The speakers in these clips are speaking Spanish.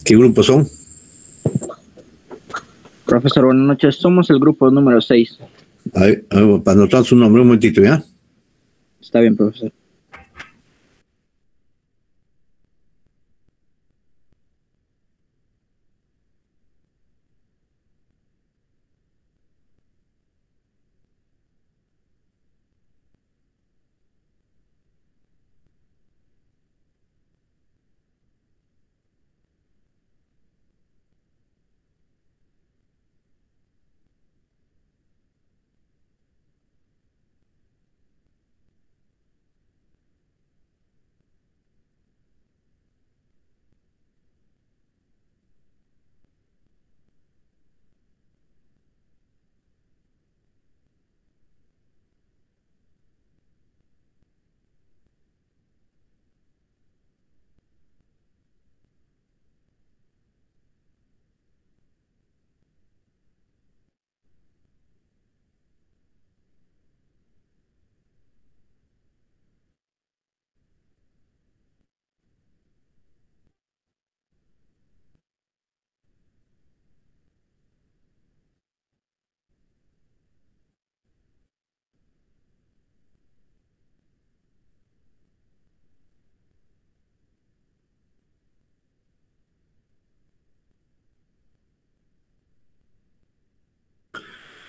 ¿Qué grupo son? Profesor, buenas noches. Somos el grupo número 6. Para anotar su nombre un momentito, ¿ya? Está bien, profesor.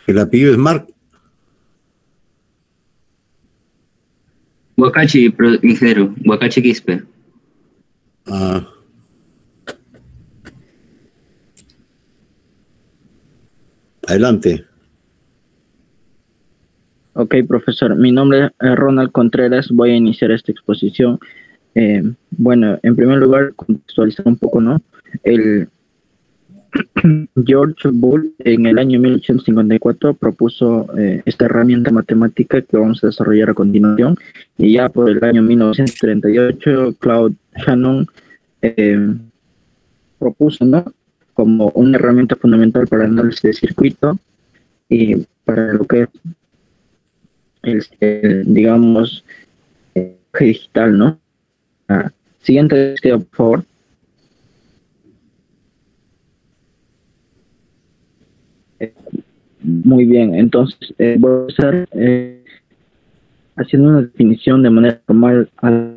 El apellido es Marc. Huacachi, ingeniero. Huacachi Quispe. Adelante. Ok, profesor. Mi nombre es Ronald Contreras. Voy a iniciar esta exposición. Bueno, en primer lugar, contextualizar un poco, ¿no? El George Boole en el año 1854 propuso esta herramienta matemática que vamos a desarrollar a continuación, y ya por el año 1938 Claude Shannon propuso, ¿no?, como una herramienta fundamental para el análisis de circuito y para lo que es digamos, digital, ¿no? Siguiente, por favor. Muy bien, entonces voy a empezar haciendo una definición de manera formal a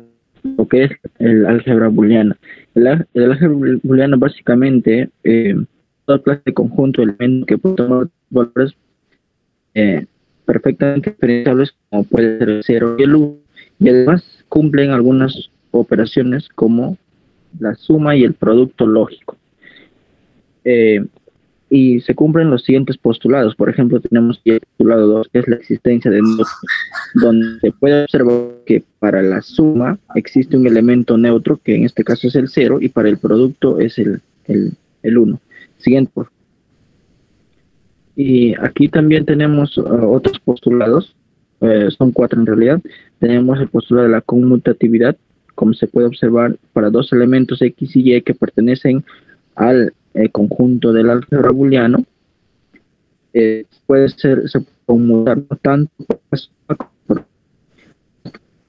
lo que es el álgebra booleana. El álgebra booleana básicamente toda clase de conjunto de elementos que pueden tomar valores perfectamente diferenciables, como puede ser el 0 y el 1, y además cumplen algunas operaciones como la suma y el producto lógico. Y se cumplen los siguientes postulados. Por ejemplo, tenemos el postulado 2, que es la existencia de neutros, donde se puede observar que para la suma existe un elemento neutro, que en este caso es el 0, y para el producto es el 1. Siguiente, por favor. Y aquí también tenemos otros postulados, son 4 en realidad. Tenemos el postulado de la conmutatividad, como se puede observar para dos elementos X y Y que pertenecen al conjunto del álgebra booleano, se puede conmutar tanto por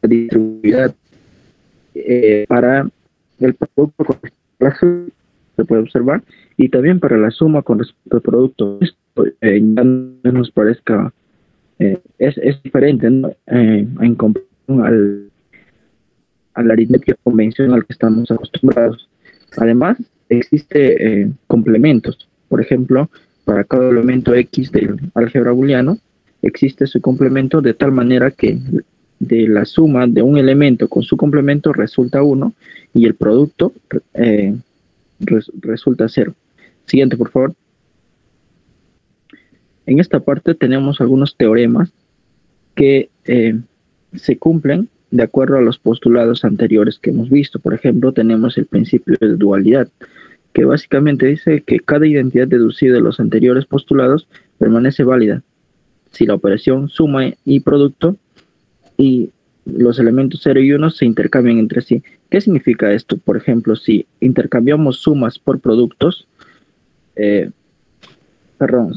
la distribuidad para el producto con se puede observar, y también para la suma con respecto al producto. Esto ya nos parezca es diferente, ¿no?, en comparación a la aritmética convencional que estamos acostumbrados. Además, existe complementos. Por ejemplo, para cada elemento X del álgebra booleano existe su complemento, de tal manera que de la suma de un elemento con su complemento resulta 1 y el producto resulta 0. Siguiente, por favor. En esta parte tenemos algunos teoremas que se cumplen de acuerdo a los postulados anteriores que hemos visto. Por ejemplo, tenemos el principio de dualidad, que básicamente dice que cada identidad deducida de los anteriores postulados permanece válida si la operación suma y producto y los elementos 0 y 1 se intercambian entre sí. ¿Qué significa esto? Por ejemplo, si intercambiamos sumas por productos,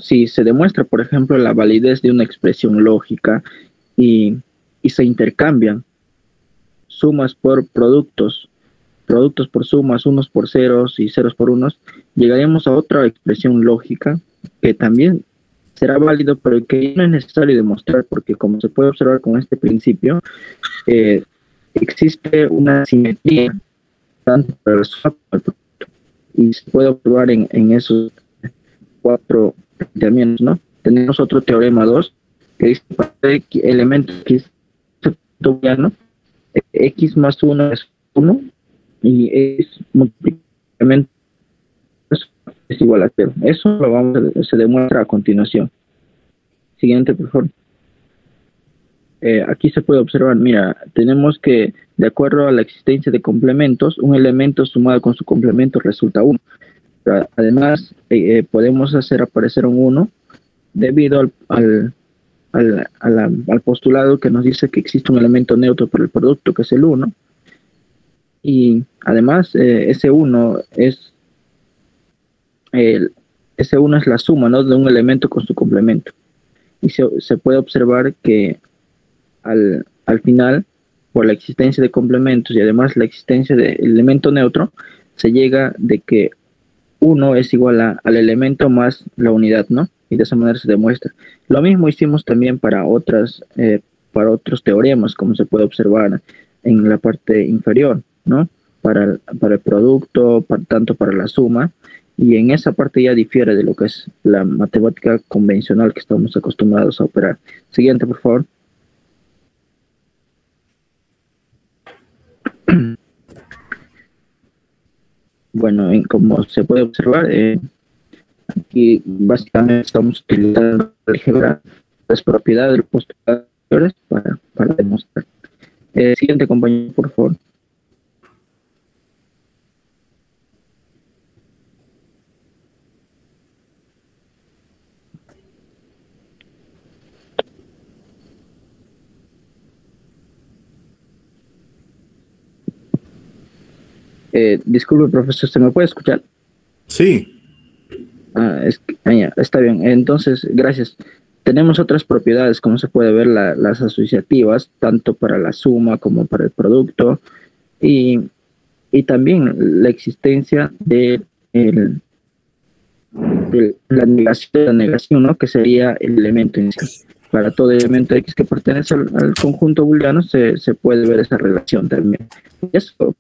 si se demuestra, por ejemplo, la validez de una expresión lógica y se intercambian sumas por productos productos por sumas, unos por ceros y ceros por unos, llegaremos a otra expresión lógica que también será válido, pero que no es necesario demostrar, porque como se puede observar con este principio, existe una simetría tanto para la suma como el producto, y se puede observar en esos cuatro planteamientos, ¿no? Tenemos otro teorema 2 que dice que para el elemento X booleano, X más 1 es 1 y X multiplicamente es igual a 0. Eso se demuestra a continuación. Siguiente, por favor. Aquí se puede observar, mira, tenemos que, de acuerdo a la existencia de complementos, un elemento sumado con su complemento resulta 1. Además, podemos hacer aparecer un 1 debido al postulado que nos dice que existe un elemento neutro para el producto, que es el 1. Y además, ese 1 es la suma, ¿no?, de un elemento con su complemento. Y se puede observar que al final, por la existencia de complementos y además la existencia del elemento neutro, se llega de que 1 es igual al elemento más la unidad, ¿no? Y de esa manera se demuestra. Lo mismo hicimos también para otros teoremas, como se puede observar en la parte inferior, ¿no? Para el producto, tanto para la suma, y en esa parte ya difiere de lo que es la matemática convencional que estamos acostumbrados a operar. Siguiente, por favor. Bueno, como se puede observar, aquí básicamente estamos utilizando la álgebra, las propiedades de los postuladores para demostrar. Siguiente, compañero, por favor. Disculpe, profesor, ¿se me puede escuchar? Sí. Ya, está bien. Entonces, gracias. Tenemos otras propiedades, como se puede ver, las asociativas, tanto para la suma como para el producto, y también la existencia de la negación, ¿no?, que sería el elemento en sí. Para todo elemento X que pertenece al conjunto booleano se puede ver esa relación también. Eso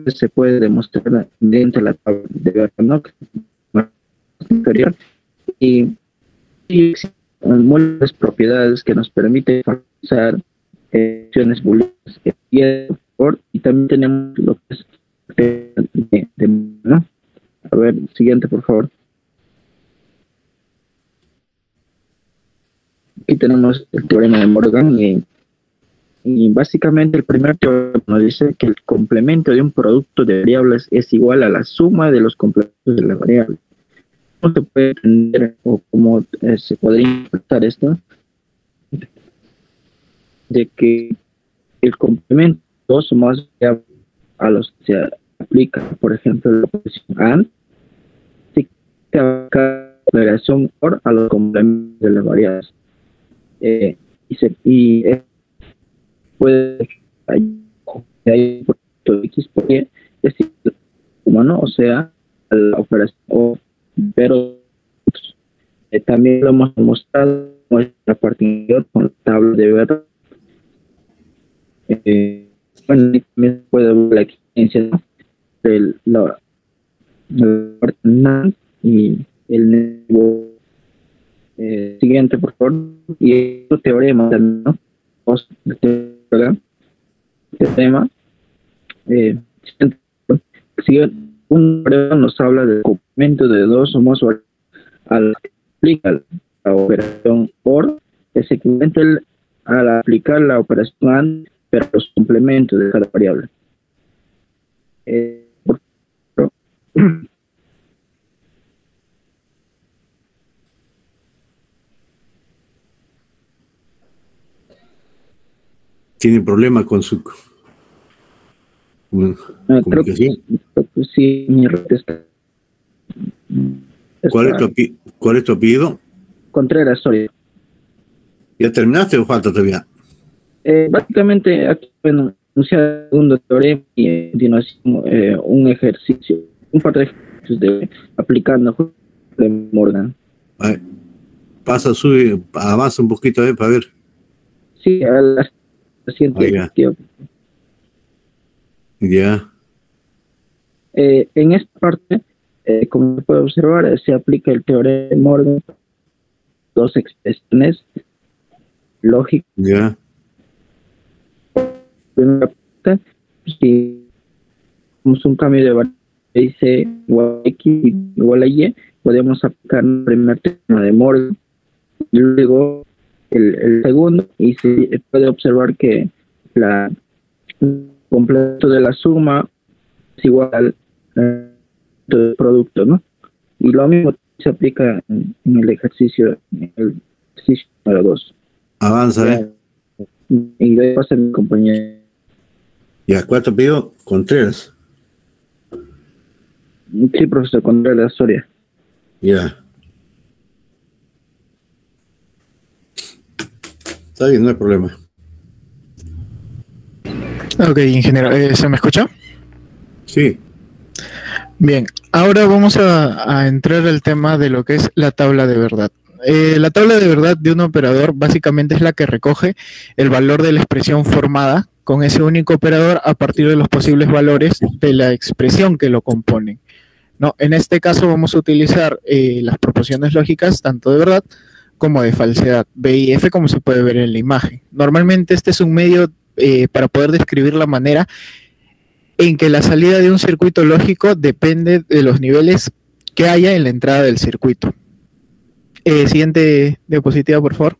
se puede demostrar dentro de la tabla de Bernoulli, ¿no?, inferior, y existen múltiples propiedades que nos permiten usar funciones booleanas, y también tenemos lo que es ¿no? A ver, siguiente, por favor. Aquí tenemos el teorema de Morgan, y básicamente el primer teorema nos dice que el complemento de un producto de variables es igual a la suma de los complementos de la variable. ¿Cómo se puede entender o cómo se podría interpretar esto? De que el complemento de dos o más variables a los que se aplica, por ejemplo, la operación AND, se aplica la operación OR a los complementos de las variables. Puede hay por X por Y, es humano, o sea, la operación O, pero también lo hemos mostrado en la parte interior con la tabla de ver. Bueno, también puede ver la existencia, ¿no?, de la parte NAND y el nuevo. Siguiente, por favor. Y otro teorema también, ¿no? Teorema. Un teorema nos habla del complemento de dos o más variables al aplicar la operación OR, es equivalente al aplicar la operación AND, pero los complementos de cada variable. Tiene problemas con su comunicación. Creo que sí, mi red está. ¿Cuál es tu apellido? Contreras, sorry. ¿Ya terminaste o falta todavía? Básicamente, aquí, bueno, enunciar el segundo teorema y a continuación un ejercicio, un par de ejercicios de aplicando de Morgan. Pasa, sube, avanza un poquito para ver. Sí, a la siguiente. Ya. En esta parte, como se puede observar, se aplica el teorema de Morgan, dos expresiones lógicas. Ya. Primera parte, si tenemos un cambio de variable dice igual a x igual a y, podemos aplicar el primer teorema de Morgan y luego el segundo, y se puede observar que el completo de la suma es igual al del producto, ¿no? Y lo mismo se aplica en el ejercicio número 2. Avanza, Y de ahí pasa mi compañero. Ya, ¿cuánto pido? Contreras. Sí, profesor Contreras Soria. Ya. Está bien, no hay problema. Ok, ingeniero, ¿se me escucha? Sí. Bien, ahora vamos a entrar al tema de lo que es la tabla de verdad. La tabla de verdad de un operador básicamente es la que recoge el valor de la expresión formada con ese único operador a partir de los posibles valores de la expresión que lo componen, ¿no? En este caso vamos a utilizar las proporciones lógicas tanto de verdad como de falsedad, B y F, como se puede ver en la imagen. Normalmente este es un medio para poder describir la manera en que la salida de un circuito lógico depende de los niveles que haya en la entrada del circuito. Siguiente diapositiva, por favor.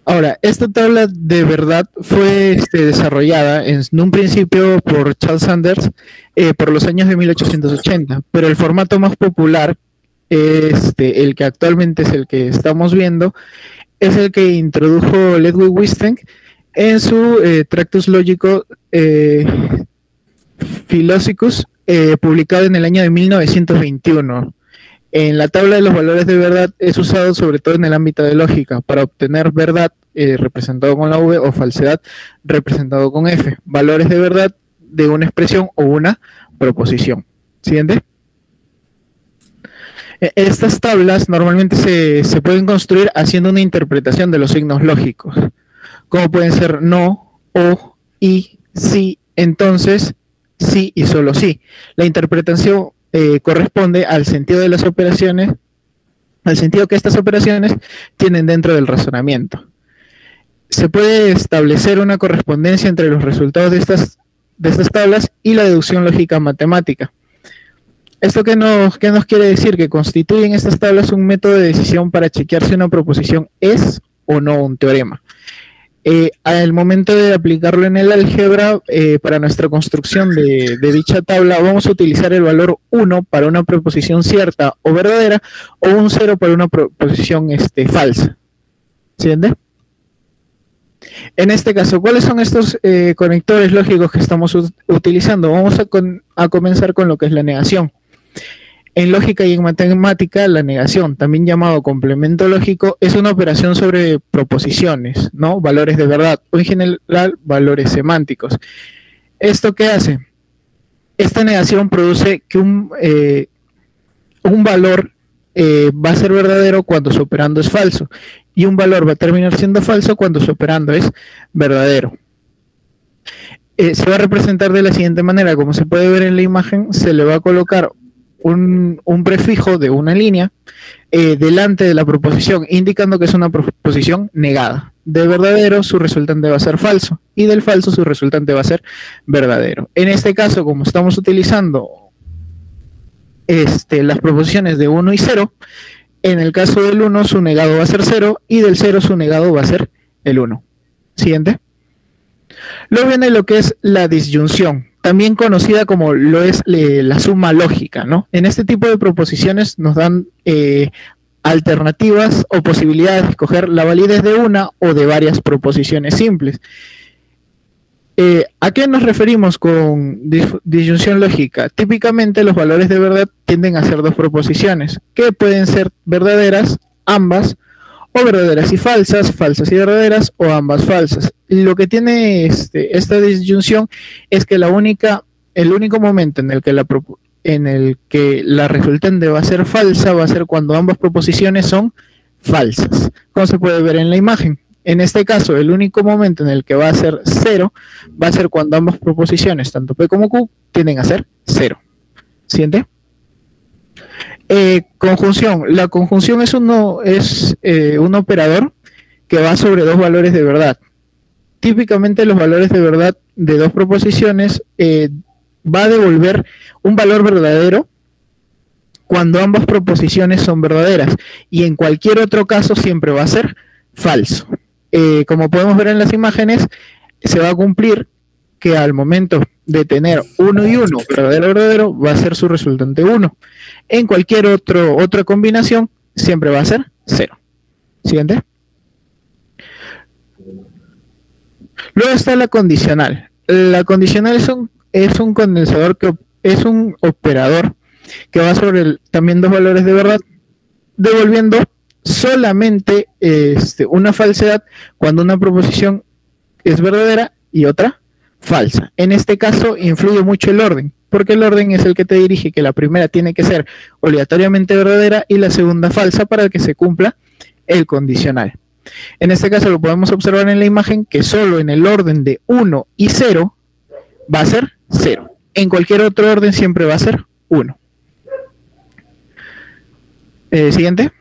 Ahora, esta tabla de verdad fue desarrollada en un principio por Charles Sanders por los años de 1880, pero el formato más popular, el que actualmente es el que estamos viendo, es el que introdujo Ludwig Wisting en su Tractus Logico Philosophicus, publicado en el año de 1921. En la tabla de los valores de verdad es usado sobre todo en el ámbito de lógica para obtener verdad representado con la V o falsedad representado con F, valores de verdad de una expresión o una proposición. ¿Siguiente? Estas tablas normalmente se pueden construir haciendo una interpretación de los signos lógicos, como pueden ser no, o, y, sí, entonces, sí y solo sí. La interpretación corresponde al sentido de las operaciones, al sentido que estas operaciones tienen dentro del razonamiento. Se puede establecer una correspondencia entre los resultados de estas tablas y la deducción lógica matemática. ¿Esto qué nos quiere decir? Que constituyen estas tablas un método de decisión para chequear si una proposición es o no un teorema. Al momento de aplicarlo en el álgebra, para nuestra construcción de dicha tabla, vamos a utilizar el valor 1 para una proposición cierta o verdadera, o un 0 para una proposición falsa. ¿Entiende? En este caso, ¿cuáles son estos conectores lógicos que estamos utilizando? Vamos a comenzar con lo que es la negación. En lógica y en matemática, la negación, también llamado complemento lógico, es una operación sobre proposiciones, ¿no? Valores de verdad, o en general, valores semánticos. ¿Esto qué hace? Esta negación produce que un valor va a ser verdadero cuando su operando es falso, y un valor va a terminar siendo falso cuando su operando es verdadero. Se va a representar de la siguiente manera, como se puede ver en la imagen, se le va a colocar un prefijo de una línea delante de la proposición, indicando que es una proposición negada. De verdadero su resultante va a ser falso, y del falso su resultante va a ser verdadero. En este caso, como estamos utilizando las proposiciones de 1 y 0, en el caso del 1 su negado va a ser 0, y del 0 su negado va a ser el 1. Siguiente. Luego viene lo que es la disyunción, también conocida como lo es la suma lógica, ¿no? En este tipo de proposiciones nos dan alternativas o posibilidades de escoger la validez de una o de varias proposiciones simples. ¿A qué nos referimos con disyunción lógica? Típicamente los valores de verdad tienden a ser dos proposiciones, que pueden ser verdaderas, ambas, o verdaderas y falsas, falsas y verdaderas, o ambas falsas. Lo que tiene esta disyunción es que el único momento en el que la resultante va a ser falsa va a ser cuando ambas proposiciones son falsas, como se puede ver en la imagen. En este caso, el único momento en el que va a ser 0 va a ser cuando ambas proposiciones, tanto P como Q, tienden a ser 0. ¿Siguiente? Conjunción. La conjunción es un operador que va sobre dos valores de verdad. Típicamente los valores de verdad de dos proposiciones va a devolver un valor verdadero cuando ambas proposiciones son verdaderas, y en cualquier otro caso siempre va a ser falso. Como podemos ver en las imágenes, se va a cumplir que al momento de tener 1 y 1, verdadero, va a ser su resultante 1. En cualquier otra combinación, siempre va a ser 0. Siguiente. Luego está la condicional. La condicional es un condensador es un operador que va sobre también dos valores de verdad, devolviendo solamente una falsedad cuando una proposición es verdadera y otra falsa. En este caso influye mucho el orden, porque el orden es el que te dirige que la primera tiene que ser obligatoriamente verdadera y la segunda falsa para que se cumpla el condicional. En este caso lo podemos observar en la imagen que solo en el orden de 1 y 0 va a ser 0. En cualquier otro orden siempre va a ser 1. Siguiente.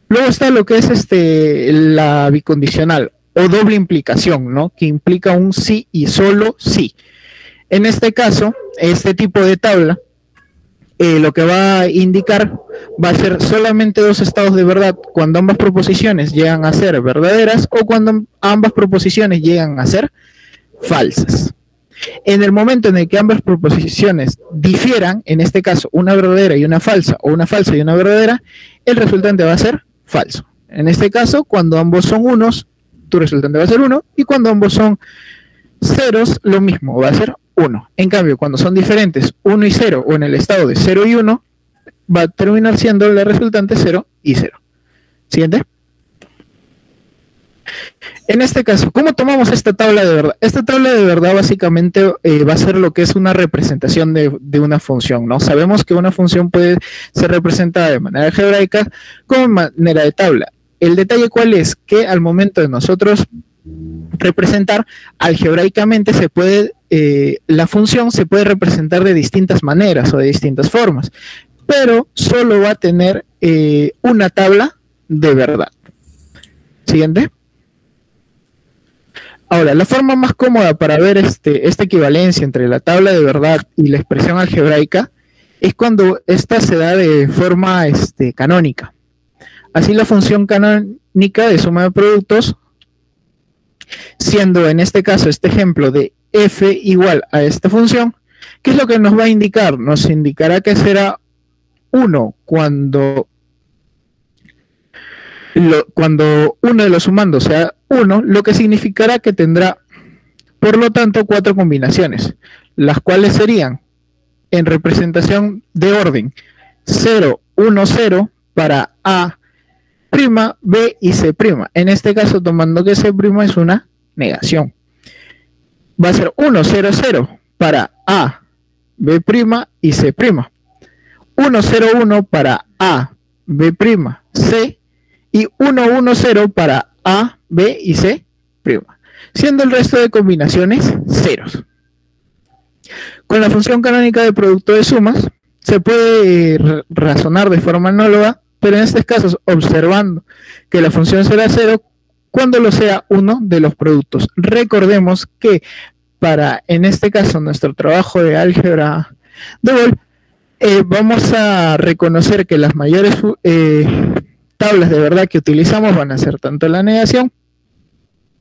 Luego está lo que es la bicondicional o doble implicación, ¿no? Que implica un sí y solo sí. En este caso, este tipo de tabla, lo que va a indicar va a ser solamente dos estados de verdad cuando ambas proposiciones llegan a ser verdaderas o cuando ambas proposiciones llegan a ser falsas. En el momento en el que ambas proposiciones difieran, en este caso una verdadera y una falsa, o una falsa y una verdadera, el resultante va a ser falso. En este caso, cuando ambos son unos, tu resultante va a ser 1, y cuando ambos son ceros, lo mismo, va a ser 1. En cambio, cuando son diferentes 1 y 0, o en el estado de 0 y 1, va a terminar siendo la resultante 0 y 0. Siguiente. En este caso, ¿cómo tomamos esta tabla de verdad? Esta tabla de verdad básicamente va a ser lo que es una representación de una función, ¿no? Sabemos que una función puede ser representada de manera algebraica como manera de tabla. El detalle cuál es que al momento de nosotros representar algebraicamente la función se puede representar de distintas maneras o de distintas formas, pero solo va a tener una tabla de verdad. Siguiente. Ahora, la forma más cómoda para ver esta equivalencia entre la tabla de verdad y la expresión algebraica es cuando esta se da de forma canónica. Así la función canónica de suma de productos, siendo en este caso este ejemplo de f igual a esta función, ¿qué es lo que nos va a indicar? Nos indicará que será 1 cuando uno de los sumandos sea 1, lo que significará que tendrá, por lo tanto, 4 combinaciones, las cuales serían en representación de orden 0, 1, 0 para A', B y C'. En este caso, tomando que C' es una negación. Va a ser 1, 0, 0 para A, B' y C'. 1, 0, 1 para A, B', C, y 1, 1, 0 para A, B y C', siendo el resto de combinaciones ceros. Con la función canónica de producto de sumas se puede razonar de forma análoga, pero en estos casos observando que la función será 0 cuando lo sea uno de los productos. Recordemos que para, en este caso, nuestro trabajo de álgebra de Boole, vamos a reconocer que las mayores tablas de verdad que utilizamos van a ser tanto la negación,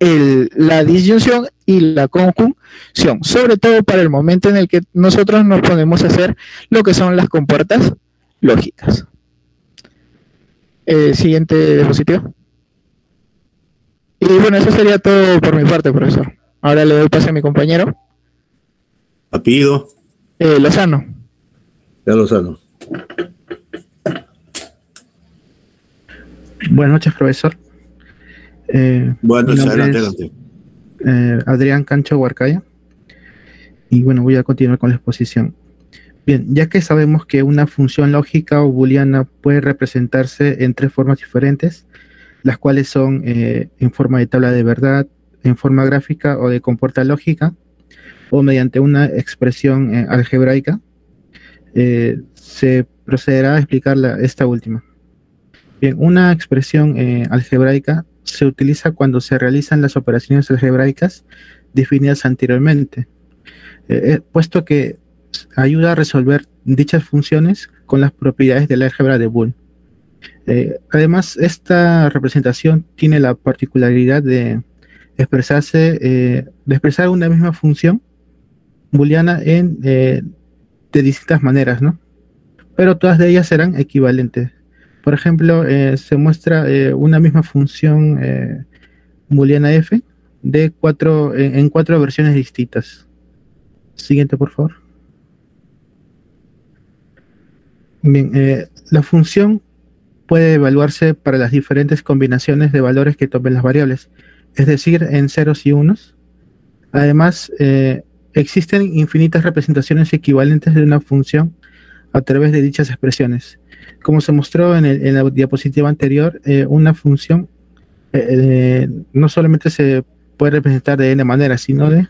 la disyunción y la conjunción, sobre todo para el momento en el que nosotros nos ponemos a hacer lo que son las compuertas lógicas. Siguiente diapositiva. Y bueno, eso sería todo por mi parte, profesor. Ahora le doy paso a mi compañero. Apellido. Lozano. Ya Lozano. Buenas noches, profesor. Bueno, Mi nombre adelante, es adelante. Adrián Cancho Huarcaya. Y bueno, voy a continuar con la exposición. Bien, ya que sabemos que una función lógica o booleana puede representarse en tres formas diferentes, las cuales son en forma de tabla de verdad, en forma gráfica o de compuerta lógica, o mediante una expresión algebraica, se procederá a explicar esta última. Bien, una expresión algebraica se utiliza cuando se realizan las operaciones algebraicas definidas anteriormente, puesto que ayuda a resolver dichas funciones con las propiedades del álgebra de Boole. Además, esta representación tiene la particularidad de expresar una misma función booleana de distintas maneras, ¿no? Pero todas de ellas serán equivalentes. Por ejemplo, se muestra una misma función booleana f en cuatro versiones distintas. Siguiente, por favor. Bien, la función puede evaluarse para las diferentes combinaciones de valores que tomen las variables, es decir, en ceros y unos. Además, existen infinitas representaciones equivalentes de una función a través de dichas expresiones. Como se mostró en la diapositiva anterior, una función no solamente se puede representar de n maneras, sino de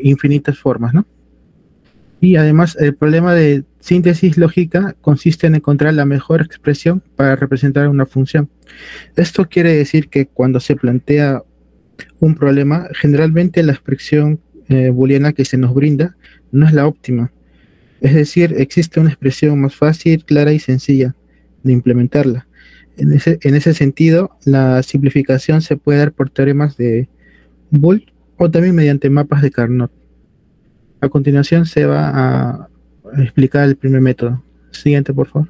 infinitas formas, ¿no? Y además, el problema de síntesis lógica consiste en encontrar la mejor expresión para representar una función. Esto quiere decir que cuando se plantea un problema, generalmente la expresión booleana que se nos brinda no es la óptima. Es decir, existe una expresión más fácil, clara y sencilla de implementarla. En ese sentido, la simplificación se puede dar por teoremas de Boole o también mediante mapas de Carnot. A continuación se va a explicar el primer método. Siguiente, por favor.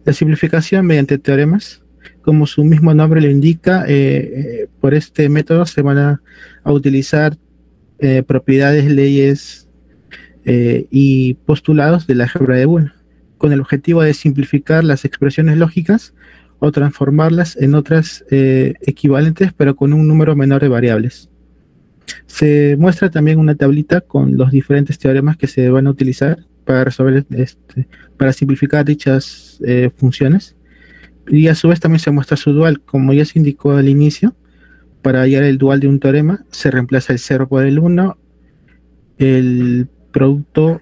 La simplificación mediante teoremas, como su mismo nombre lo indica, por este método se van a utilizar propiedades, leyes y postulados de la álgebra de Boole, con el objetivo de simplificar las expresiones lógicas o transformarlas en otras equivalentes, pero con un número menor de variables. Se muestra también una tablita con los diferentes teoremas que se van a utilizar para resolver para simplificar dichas funciones, y a su vez también se muestra su dual. Como ya se indicó al inicio, para hallar el dual de un teorema se reemplaza el 0 por el 1, el producto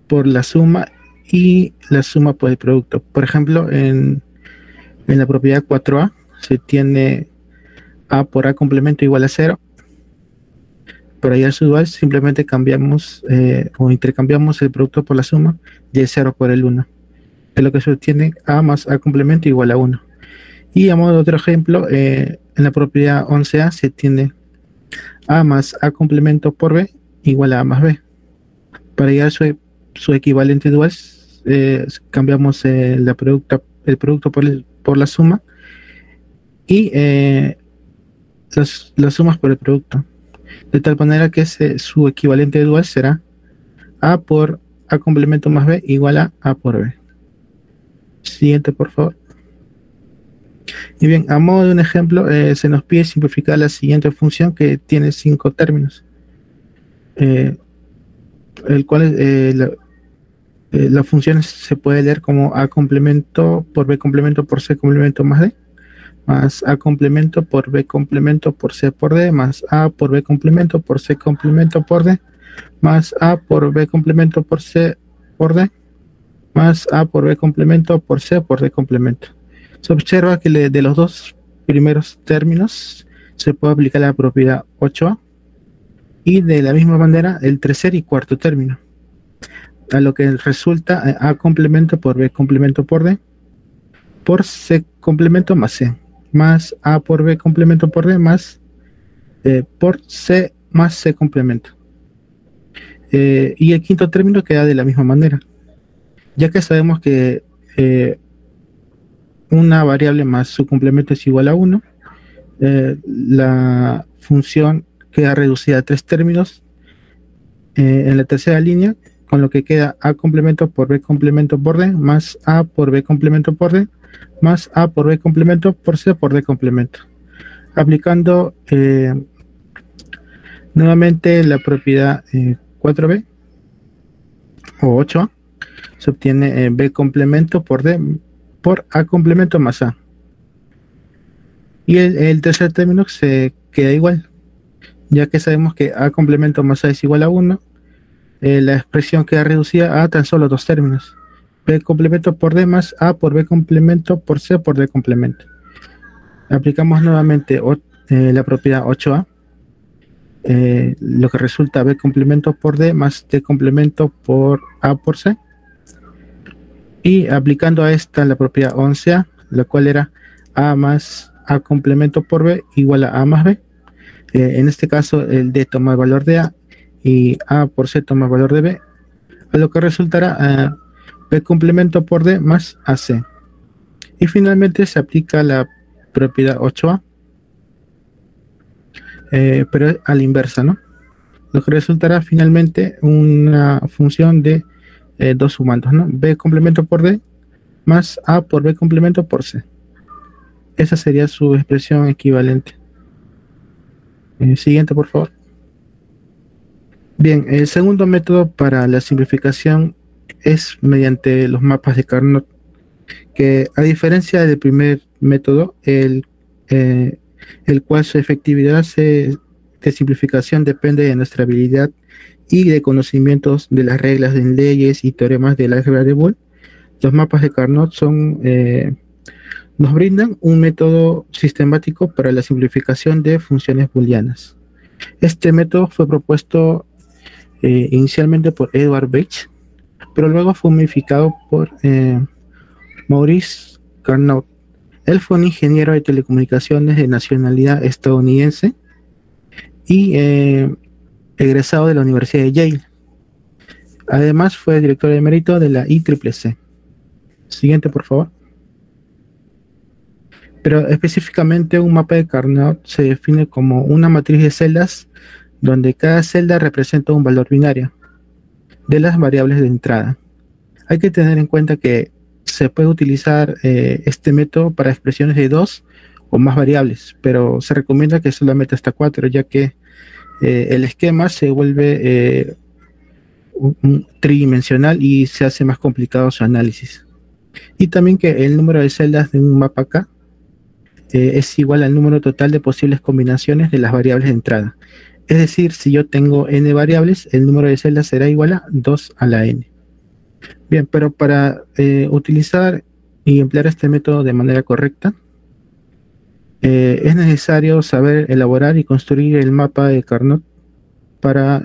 por la suma y la suma por el producto. Por ejemplo, en la propiedad 4a se tiene a por a complemento igual a 0. Para hallar su dual simplemente cambiamos o intercambiamos el producto por la suma y el 0 por el 1. Es lo que se obtiene a más a complemento igual a 1. Y a modo de otro ejemplo, en la propiedad 11a se tiene a más a complemento por b igual a más b. Para hallar su equivalente dual, cambiamos el producto por la suma y las sumas por el producto, de tal manera que su equivalente dual será a por a complemento más b igual a por b. Siguiente, por favor. Y bien, a modo de un ejemplo, se nos pide simplificar la siguiente función que tiene 5 términos, el cual la función se puede leer como a complemento por b complemento por c complemento más d, más a complemento por b complemento por c por d, más a por b complemento por c complemento por d, más a por b complemento por c por d, más a por b complemento por c por d complemento. Se observa que de los dos primeros términos se puede aplicar la propiedad 8a, y de la misma manera el tercer y cuarto término, a lo que resulta a complemento por b complemento por d por c complemento más c, más a por b complemento por d más por c más c complemento. Y el quinto término queda de la misma manera, ya que sabemos que una variable más su complemento es igual a 1, la función queda reducida a 3 términos en la tercera línea, con lo que queda a complemento por b complemento por d más a por b complemento por d más A por B complemento por C por D complemento. Aplicando nuevamente la propiedad 4B o 8A, se obtiene B complemento por D por A complemento más A. Y el tercer término se queda igual, ya que sabemos que A complemento más A es igual a 1. La expresión queda reducida a tan solo dos términos: B complemento por D más A por B complemento por C por D complemento. Aplicamos nuevamente la propiedad 8A, lo que resulta B complemento por D más D complemento por A por C. Y aplicando a esta la propiedad 11A, la cual era A más A complemento por B igual a A más B. En este caso el D toma el valor de A y A por C toma el valor de B, a lo que resultará B complemento por D más AC. Y finalmente se aplica la propiedad 8A, pero a la inversa, ¿no? Lo que resultará finalmente una función de dos sumandos, ¿no? B complemento por D más A por B complemento por C. Esa sería su expresión equivalente. Siguiente, por favor. Bien, el segundo método para la simplificación es mediante los mapas de Carnot, que a diferencia del primer método, el cual su efectividad de simplificación depende de nuestra habilidad y de conocimientos de las reglas de leyes y teoremas del álgebra de Boole, los mapas de Carnot nos brindan un método sistemático para la simplificación de funciones booleanas. Este método fue propuesto inicialmente por Edward Bache, pero luego fue modificado por Maurice Carnot. Él fue un ingeniero de telecomunicaciones de nacionalidad estadounidense y egresado de la Universidad de Yale. Además fue director emérito de la ICCC. Siguiente, por favor. Pero específicamente un mapa de Carnot se define como una matriz de celdas donde cada celda representa un valor binario de las variables de entrada. Hay que tener en cuenta que se puede utilizar este método para expresiones de 2 o más variables, pero se recomienda que solamente hasta 4, ya que el esquema se vuelve tridimensional y se hace más complicado su análisis. Y también que el número de celdas de un mapa K es igual al número total de posibles combinaciones de las variables de entrada. Es decir, si yo tengo n variables, el número de celdas será igual a 2 a la n. Bien, pero para utilizar y emplear este método de manera correcta, es necesario saber elaborar y construir el mapa de Carnot para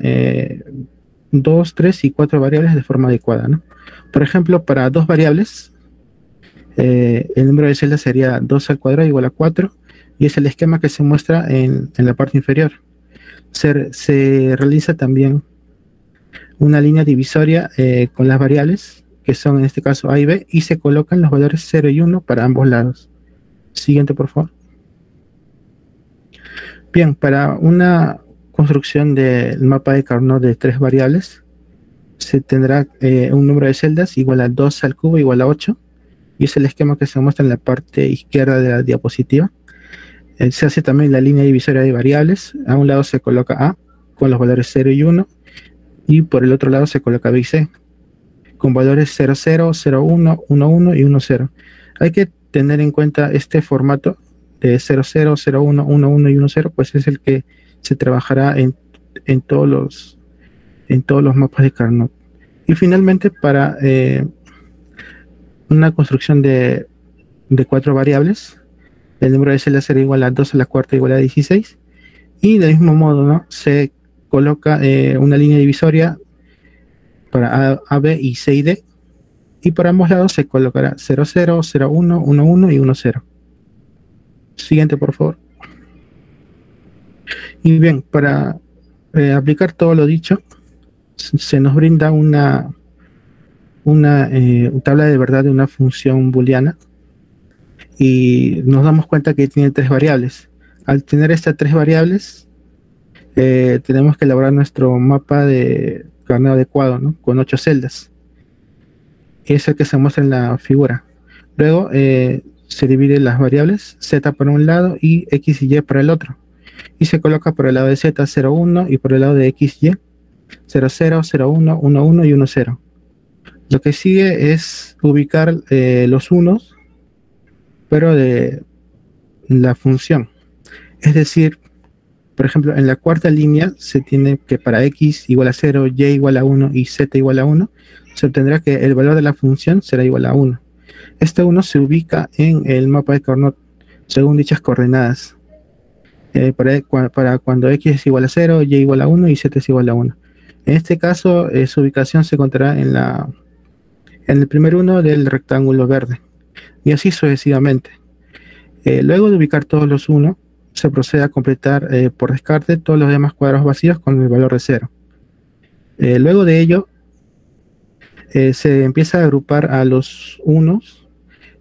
2, 3 y 4 variables de forma adecuada, ¿no? Por ejemplo, para 2 variables, el número de celdas sería 2 al cuadrado igual a 4, y es el esquema que se muestra en la parte inferior. Se realiza también una línea divisoria con las variables, que son en este caso A y B, y se colocan los valores 0 y 1 para ambos lados. Siguiente, por favor. Bien, para una construcción del mapa de Carnot de 3 variables, se tendrá un número de celdas igual a 2 al cubo igual a 8, y es el esquema que se muestra en la parte izquierda de la diapositiva. Se hace también la línea divisoria de variables. A un lado se coloca A con los valores 0 y 1, y por el otro lado se coloca B y C con valores 0, 0, 0, 1, 1, 1 y 1, 0. Hay que tener en cuenta este formato de 0, 0, 0, 1, 1, 1 y 1, 0, pues es el que se trabajará en todos los mapas de Carnot. Y finalmente, para una construcción de 4 variables, el número de celdas será igual a 2 a la cuarta igual a 16, y del mismo modo, ¿no?, se coloca una línea divisoria para A, B y C y D, y para ambos lados se colocará 0, 0, 0, 1, 1, 1 y 1, 0. Siguiente, por favor. Y bien, para aplicar todo lo dicho, se nos brinda una tabla de verdad de una función booleana, y nos damos cuenta que tiene 3 variables. Al tener estas 3 variables, tenemos que elaborar nuestro mapa de Carnot adecuado, ¿no?, con 8 celdas. Es el que se muestra en la figura. Luego se dividen las variables z por un lado y x y y por el otro. Y se coloca por el lado de z 0, 1 y por el lado de x, y 0, 0, 0, 1, 1, 1 y 1, 0. Lo que sigue es ubicar los unos, pero de la función. Es decir, por ejemplo, en la cuarta línea se tiene que para x igual a 0, y igual a 1 y z igual a 1, se obtendrá que el valor de la función será igual a 1. Este 1 se ubica en el mapa de Carnot según dichas coordenadas. Para cuando x es igual a 0, y igual a 1 y z es igual a 1. En este caso, su ubicación se encontrará en el primer uno del rectángulo verde. Y así sucesivamente. Luego de ubicar todos los 1, se procede a completar por descarte todos los demás cuadrados vacíos con el valor de 0. Luego de ello, se empieza a agrupar a los unos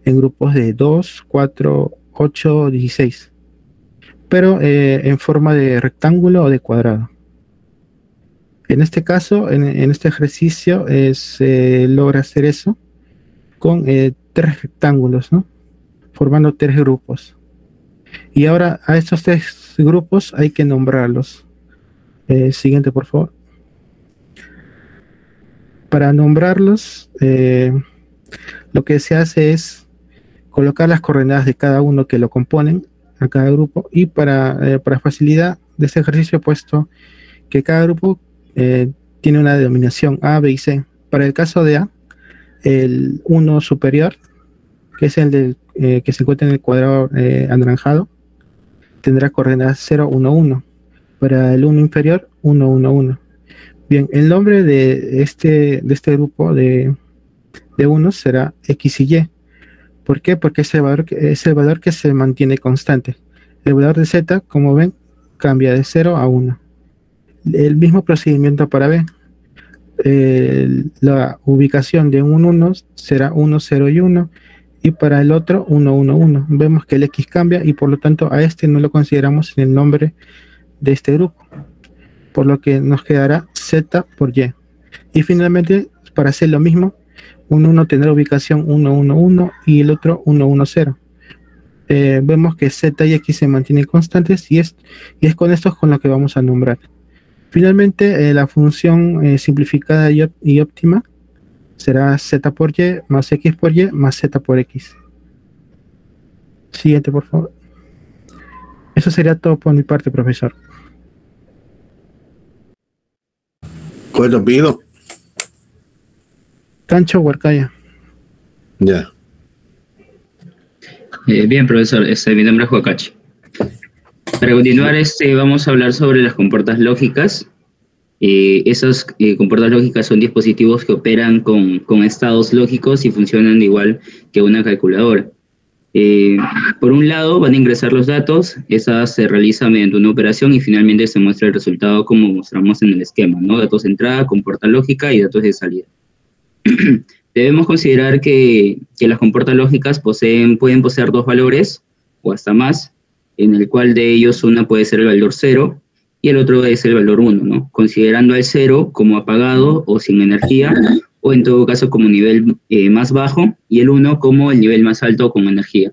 en grupos de 2, 4, 8, 16. Pero en forma de rectángulo o de cuadrado. En este caso, en este ejercicio, se logra hacer eso con 3 rectángulos, ¿no? Formando 3 grupos. Y ahora a estos 3 grupos hay que nombrarlos. Siguiente, por favor. Para nombrarlos, lo que se hace es colocar las coordenadas de cada uno que lo componen a cada grupo, y para facilidad de este ejercicio he puesto que cada grupo tiene una denominación A, B y C. Para el caso de A, el 1 superior, que es el que se encuentra en el cuadrado anaranjado, tendrá coordenadas 0, 1, 1. Para el 1 inferior, 1, 1, 1. Bien, el nombre de este grupo de unos será X y Y. ¿Por qué? Porque es el valor que se mantiene constante. El valor de Z, como ven, cambia de 0 a 1. El mismo procedimiento para B. La ubicación de un 1 será 1, 0 y 1. Y para el otro, 1, 1, 1. Vemos que el X cambia y por lo tanto a este no lo consideramos en el nombre de este grupo. Por lo que nos quedará Z por Y. Y finalmente, para hacer lo mismo, un 1 tendrá ubicación 1, 1, 1 y el otro 1, 1, 0. Vemos que Z y X se mantienen constantes y es con estos con lo que vamos a nombrar. Finalmente, la función simplificada y óptima será Z por Y más X por Y más Z por X. Siguiente, por favor. Eso sería todo por mi parte, profesor. ¿Cuál es tu apellido? Cancho Huarcaya. Ya. Bien, profesor, mi nombre es Huacachi. Para continuar, vamos a hablar sobre las compuertas lógicas. Esas compuertas lógicas son dispositivos que operan con estados lógicos y funcionan igual que una calculadora. Por un lado, van a ingresar los datos, esa se realiza mediante una operación y finalmente se muestra el resultado como mostramos en el esquema, ¿no? Datos de entrada, compuerta lógica y datos de salida. Debemos considerar que las compuertas lógicas pueden poseer 2 valores o hasta más, en el cual de ellos una puede ser el valor 0 y el otro es el valor 1, ¿no? Considerando al 0 como apagado o sin energía, o en todo caso como nivel más bajo, y el 1 como el nivel más alto con energía.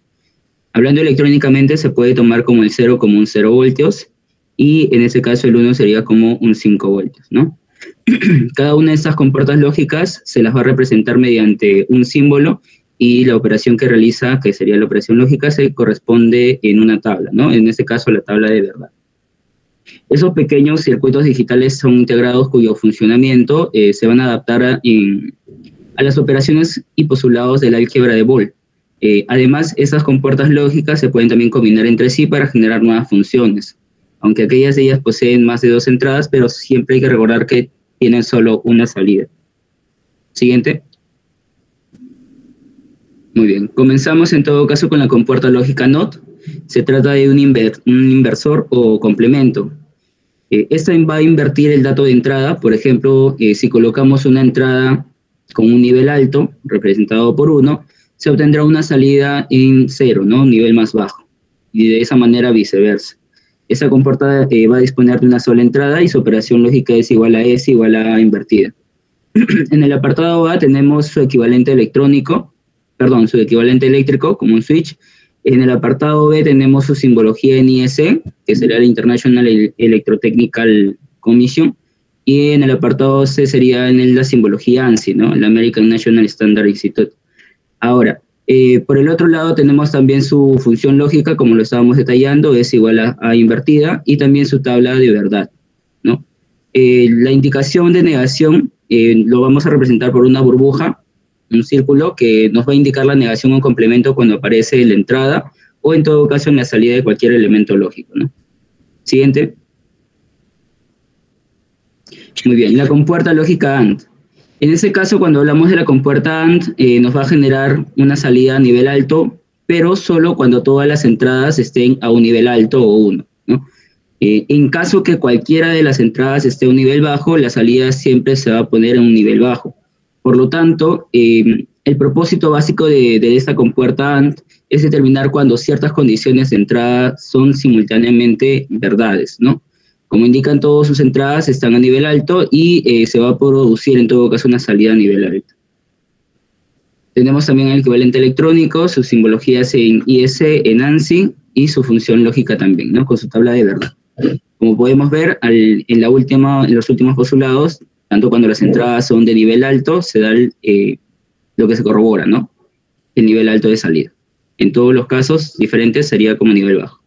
Hablando electrónicamente, se puede tomar como el 0 como un 0 voltios, y en ese caso el 1 sería como un 5 voltios, ¿no? Cada una de estas compuertas lógicas se las va a representar mediante un símbolo, y la operación que realiza, que sería la operación lógica, se corresponde en una tabla, ¿no? En este caso, la tabla de verdad. Esos pequeños circuitos digitales son integrados cuyo funcionamiento se van a adaptar a las operaciones y postulados del álgebra de Boole. Además, esas compuertas lógicas se pueden también combinar entre sí para generar nuevas funciones, aunque aquellas de ellas poseen más de 2 entradas, pero siempre hay que recordar que tienen solo una salida. Siguiente. Muy bien, comenzamos en todo caso con la compuerta lógica NOT. Se trata de un inversor o complemento. Esta va a invertir el dato de entrada. Por ejemplo, si colocamos una entrada con un nivel alto, representado por 1, se obtendrá una salida en 0, ¿no? Un nivel más bajo. Y de esa manera viceversa. Esta compuerta va a disponer de una sola entrada y su operación lógica es igual a S igual a A invertida. En el apartado A tenemos su equivalente electrónico, su equivalente eléctrico, como un switch. En el apartado B tenemos su simbología en IEC, que sería la International Electrotechnical Commission, y en el apartado C sería en la simbología ANSI, ¿no? El American National Standard Institute. Ahora, por el otro lado tenemos también su función lógica, como lo estábamos detallando, es igual a invertida, y también su tabla de verdad, ¿no? La indicación de negación lo vamos a representar por una burbuja, un círculo que nos va a indicar la negación o complemento cuando aparece en la entrada o en todo caso en la salida de cualquier elemento lógico, ¿no? Siguiente. Muy bien, la compuerta lógica AND. En ese caso, cuando hablamos de la compuerta AND, nos va a generar una salida a nivel alto, pero solo cuando todas las entradas estén a un nivel alto o 1, ¿no? En caso que cualquiera de las entradas esté a un nivel bajo, la salida siempre se va a poner en un nivel bajo. Por lo tanto, el propósito básico de esta compuerta AND es determinar cuando ciertas condiciones de entrada son simultáneamente verdades, ¿no? Como indican, todas sus entradas están a nivel alto y se va a producir en todo caso una salida a nivel alto. Tenemos también el equivalente electrónico, sus simbologías en IEC, en ANSI y su función lógica también, ¿no? Con su tabla de verdad. Como podemos ver, en los últimos postulados, tanto cuando las entradas son de nivel alto, se da lo que se corrobora, ¿no? El nivel alto de salida. En todos los casos diferentes sería como nivel bajo.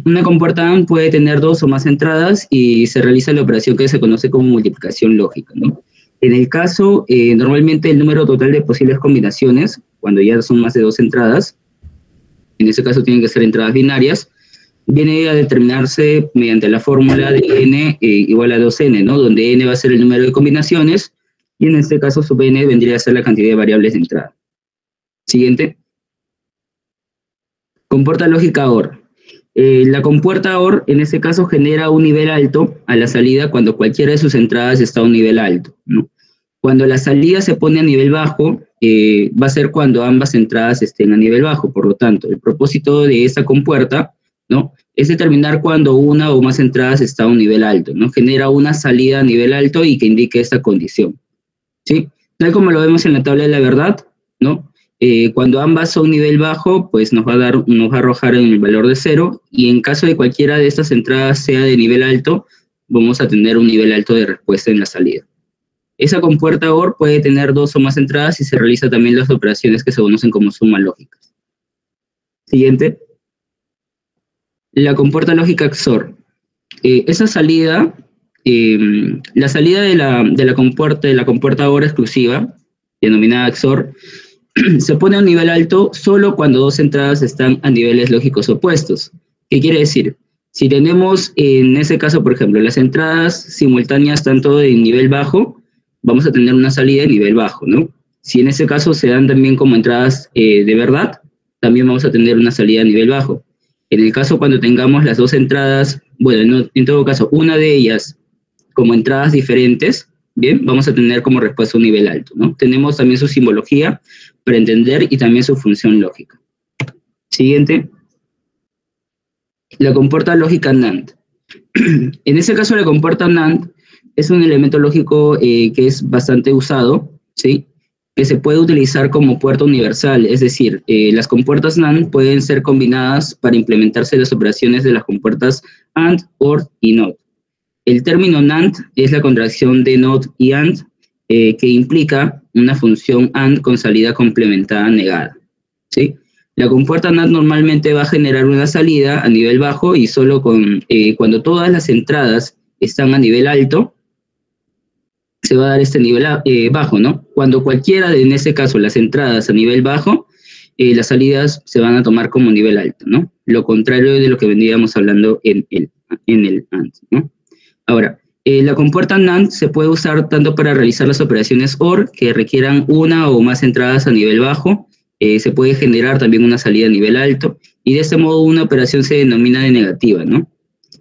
Una compuerta AND puede tener 2 o más entradas y se realiza la operación que se conoce como multiplicación lógica, ¿no? En el caso, normalmente el número total de posibles combinaciones, cuando ya son más de 2 entradas, en ese caso tienen que ser entradas binarias, viene a determinarse mediante la fórmula de n igual a 2n, ¿no? Donde n va a ser el número de combinaciones y en este caso sub n vendría a ser la cantidad de variables de entrada. Siguiente. Compuerta lógica OR. La compuerta OR en este caso genera un nivel alto a la salida cuando cualquiera de sus entradas está a un nivel alto, ¿no? Cuando la salida se pone a nivel bajo, va a ser cuando ambas entradas estén a nivel bajo. Por lo tanto, el propósito de esta compuerta, ¿no?, es determinar cuando una o más entradas está a un nivel alto, ¿no? Genera una salida a nivel alto y que indique esta condición, ¿sí? Tal como lo vemos en la tabla de la verdad, ¿no? Cuando ambas son nivel bajo, pues nos va a arrojar en el valor de 0, y en caso de cualquiera de estas entradas sea de nivel alto, vamos a tener un nivel alto de respuesta en la salida. Esa compuerta OR puede tener 2 o más entradas y se realiza también las operaciones que se conocen como sumas lógicas. Siguiente. La compuerta lógica XOR. Esa salida, la salida de la compuerta OR exclusiva, denominada XOR, se pone a un nivel alto solo cuando 2 entradas están a niveles lógicos opuestos. ¿Qué quiere decir? Si tenemos en ese caso, por ejemplo, las entradas simultáneas tanto de nivel bajo, vamos a tener una salida de nivel bajo, ¿no? Si en ese caso se dan también como entradas de verdad, también vamos a tener una salida a nivel bajo. En el caso cuando tengamos las 2 entradas, bueno, en todo caso, una de ellas como entradas diferentes, bien, vamos a tener como respuesta un nivel alto, ¿no? Tenemos también su simbología para entender y también su función lógica. Siguiente. La compuerta lógica NAND. En ese caso, la compuerta NAND es un elemento lógico que es bastante usado, ¿sí? Que se puede utilizar como puerta universal, es decir, las compuertas NAND pueden ser combinadas para implementarse las operaciones de las compuertas AND, OR y NOT. El término NAND es la contracción de NOT y AND, que implica una función AND con salida complementada negada, ¿sí? La compuerta NAND normalmente va a generar una salida a nivel bajo y solo cuando todas las entradas están a nivel alto, se va a dar este nivel bajo, ¿no? Cuando cualquiera en ese caso las entradas a nivel bajo, las salidas se van a tomar como nivel alto, ¿no? Lo contrario de lo que veníamos hablando en el AND, ¿no? Ahora, la compuerta NAND se puede usar tanto para realizar las operaciones OR, que requieran una o más entradas a nivel bajo, se puede generar también una salida a nivel alto, y de este modo una operación se denomina de negativa, ¿no?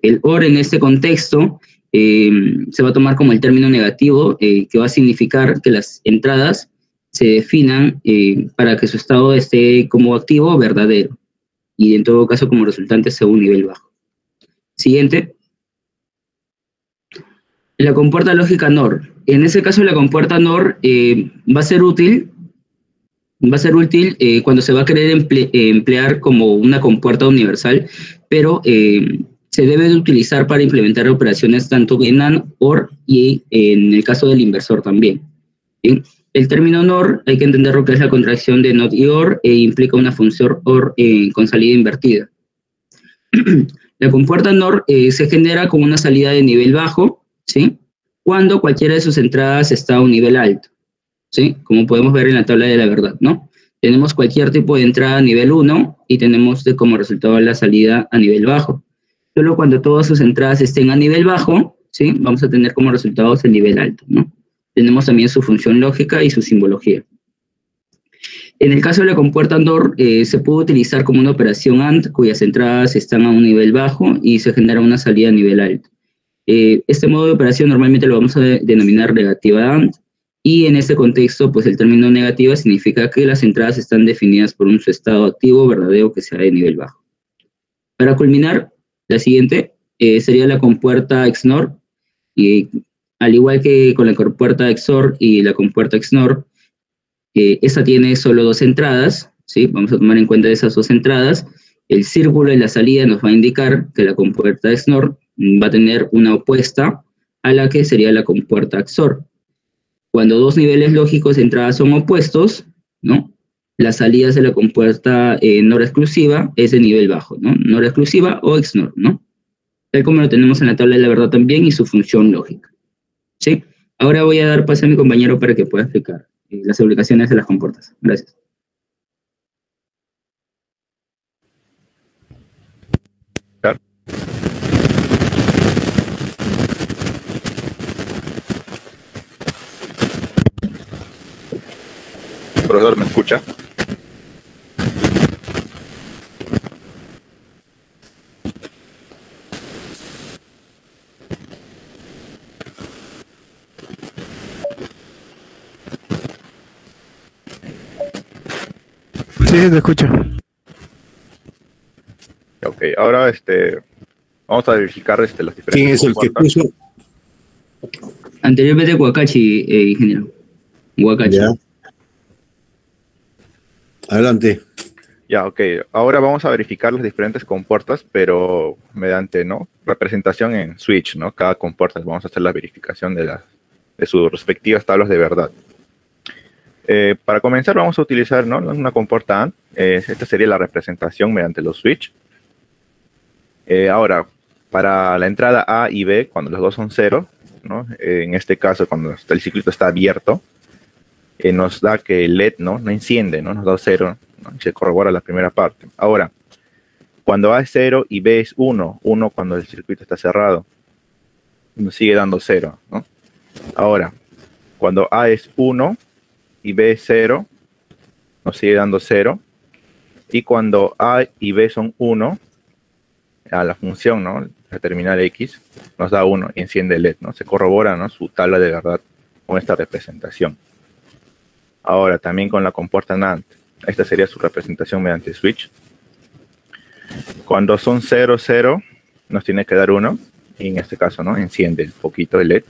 El OR en este contexto se va a tomar como el término negativo, que va a significar que las entradas se definan para que su estado esté como activo o verdadero, y en todo caso como resultante sea un nivel bajo. Siguiente. La compuerta lógica NOR. En ese caso la compuerta NOR va a ser útil va a ser útil cuando se va a querer emplear como una compuerta universal, pero se debe de utilizar para implementar operaciones tanto en AND, OR y en el caso del inversor también. ¿Bien? El término NOR hay que entender lo que es la contracción de NOT y OR e implica una función OR con salida invertida. La compuerta NOR se genera con una salida de nivel bajo, ¿sí? Cuando cualquiera de sus entradas está a un nivel alto, ¿sí? Como podemos ver en la tabla de la verdad, ¿no? Tenemos cualquier tipo de entrada a nivel 1 y tenemos como resultado la salida a nivel bajo. Solo cuando todas sus entradas estén a nivel bajo, ¿sí? Vamos a tener como resultados el nivel alto, ¿no? Tenemos también su función lógica y su simbología. En el caso de la compuerta NOR, se puede utilizar como una operación AND, cuyas entradas están a un nivel bajo y se genera una salida a nivel alto. Este modo de operación normalmente lo vamos a denominar negativa AND, y en este contexto, pues el término negativa significa que las entradas están definidas por un su estado activo verdadero que sea de nivel bajo. Para culminar, la siguiente sería la compuerta XNOR, y al igual que con la compuerta XOR y la compuerta XNOR, esta tiene solo dos entradas, ¿sí? Vamos a tomar en cuenta esas dos entradas. El círculo en la salida nos va a indicar que la compuerta XNOR va a tener una opuesta a la que sería la compuerta XOR. Cuando dos niveles lógicos de entrada son opuestos, ¿no? Las salidas de la compuerta NOR exclusiva es de nivel bajo, ¿no? NOR exclusiva o XNOR, ¿no? Tal como lo tenemos en la tabla de la verdad también y su función lógica, ¿sí? Ahora voy a dar paso a mi compañero para que pueda explicar las aplicaciones de las compuertas. Gracias. Profesor, ¿me escucha? Sí, te escucho. Ok, ahora vamos a verificar las diferentes ¿Quién es el que compuertas. puso? Anteriormente Huacachi, ingeniero. Huacachi. Ya. Adelante. Ya, ok. Ahora vamos a verificar las diferentes compuertas, pero mediante, ¿no? Representación en switch, ¿no? Cada compuerta. Vamos a hacer la verificación de sus respectivas tablas de verdad. Para comenzar vamos a utilizar, ¿no? Una compuerta AND. Esta sería la representación mediante los switch. Ahora, para la entrada A y B, cuando los dos son 0, ¿no? En este caso, cuando el circuito está abierto, nos da que el LED no enciende, ¿no? Nos da 0, ¿no? Se corrobora la primera parte. Ahora, cuando A es 0 y B es 1, 1 cuando el circuito está cerrado, nos sigue dando 0, ¿no? Ahora, cuando A es 1 y B es 0, nos sigue dando 0. Y cuando A y B son 1, a la función, ¿no? La terminal X, nos da 1 y enciende el LED, ¿no? Se corrobora, ¿no? Su tabla de verdad con esta representación. Ahora, también con la compuerta NAND, esta sería su representación mediante switch. Cuando son 0, 0, nos tiene que dar 1, y en este caso, ¿no? Enciende un poquito el LED.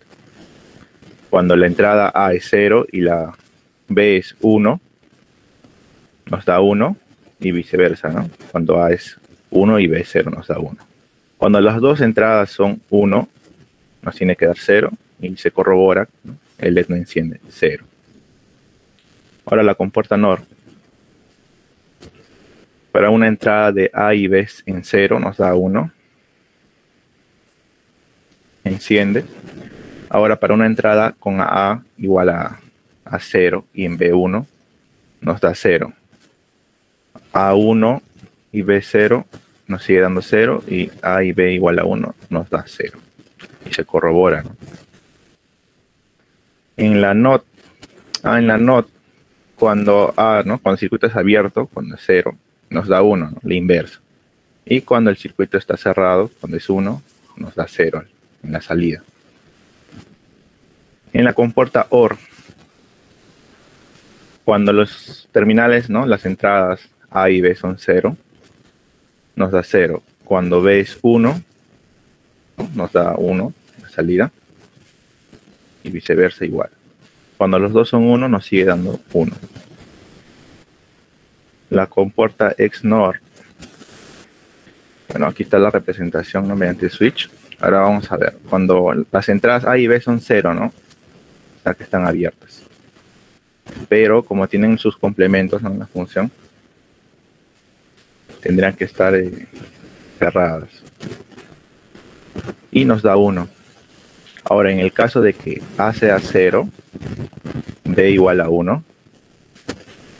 Cuando la entrada A es 0 y la B es 1, nos da 1, y viceversa, ¿no? Cuando A es 1 y B es 0, nos da 1. Cuando las dos entradas son 1, nos tiene que dar 0, y se corrobora, ¿no? El LED no enciende, 0. Ahora la compuerta NOR. Para una entrada de A y B en 0 nos da 1. Enciende. Ahora para una entrada con A igual a 0 y en B 1 nos da 0. A1 y B0 nos sigue dando 0 y A y B igual a 1 nos da 0. Y se corrobora, ¿no? En la NOT, cuando A, ¿no? Cuando el circuito es abierto, cuando es 0, nos da 1, ¿no? La inversa. Y cuando el circuito está cerrado, cuando es 1, nos da 0 en la salida. En la compuerta OR, cuando los terminales, ¿no? Las entradas A y B son 0, nos da 0. Cuando B es 1, ¿no? Nos da 1 la salida. Y viceversa igual. Cuando los dos son 1, nos sigue dando 1. la compuerta XNOR. Bueno, aquí está la representación, ¿no? Mediante switch. Ahora vamos a ver, cuando las entradas A y B son 0, ¿no? O sea que están abiertas. Pero como tienen sus complementos, ¿no? En la función, tendrían que estar cerradas. Y nos da 1. Ahora, en el caso de que A sea 0, B igual a 1.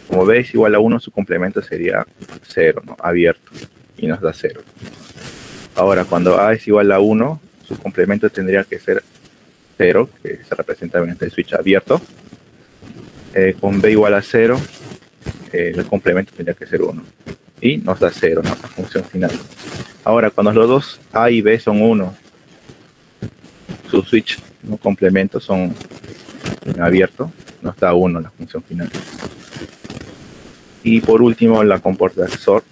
Como B es igual a 1, su complemento sería 0, ¿no? Abierto. Y nos da 0. Ahora, cuando A es igual a 1, su complemento tendría que ser 0, que se representa mediante el switch abierto. Con B igual a 0, el complemento tendría que ser 1. Y nos da 0, ¿no? La función final. Ahora, cuando los dos A y B son 1, su switch, ¿no? Complementos son en abierto, nos da 1 la función final. Y por último, la compuerta XOR.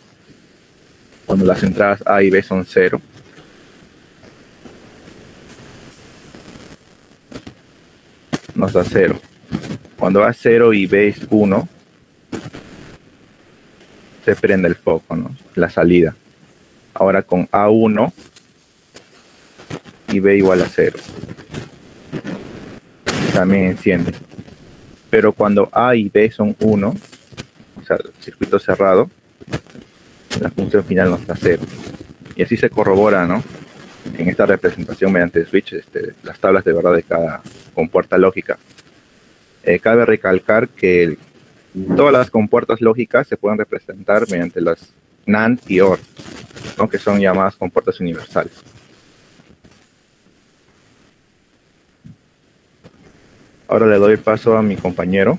Cuando las entradas A y B son 0, nos da 0. Cuando A es 0 y B es 1, se prende el foco, ¿no? La salida. Ahora con A1 y B igual a 0, también enciende. Pero cuando A y B son 1, o sea, el circuito cerrado, la función final nos da 0. Y así se corrobora, ¿no? En esta representación mediante switch, las tablas de verdad de cada compuerta lógica. Cabe recalcar que todas las compuertas lógicas se pueden representar mediante las NAND y OR, ¿no? Que son llamadas compuertas universales. Ahora le doy paso a mi compañero.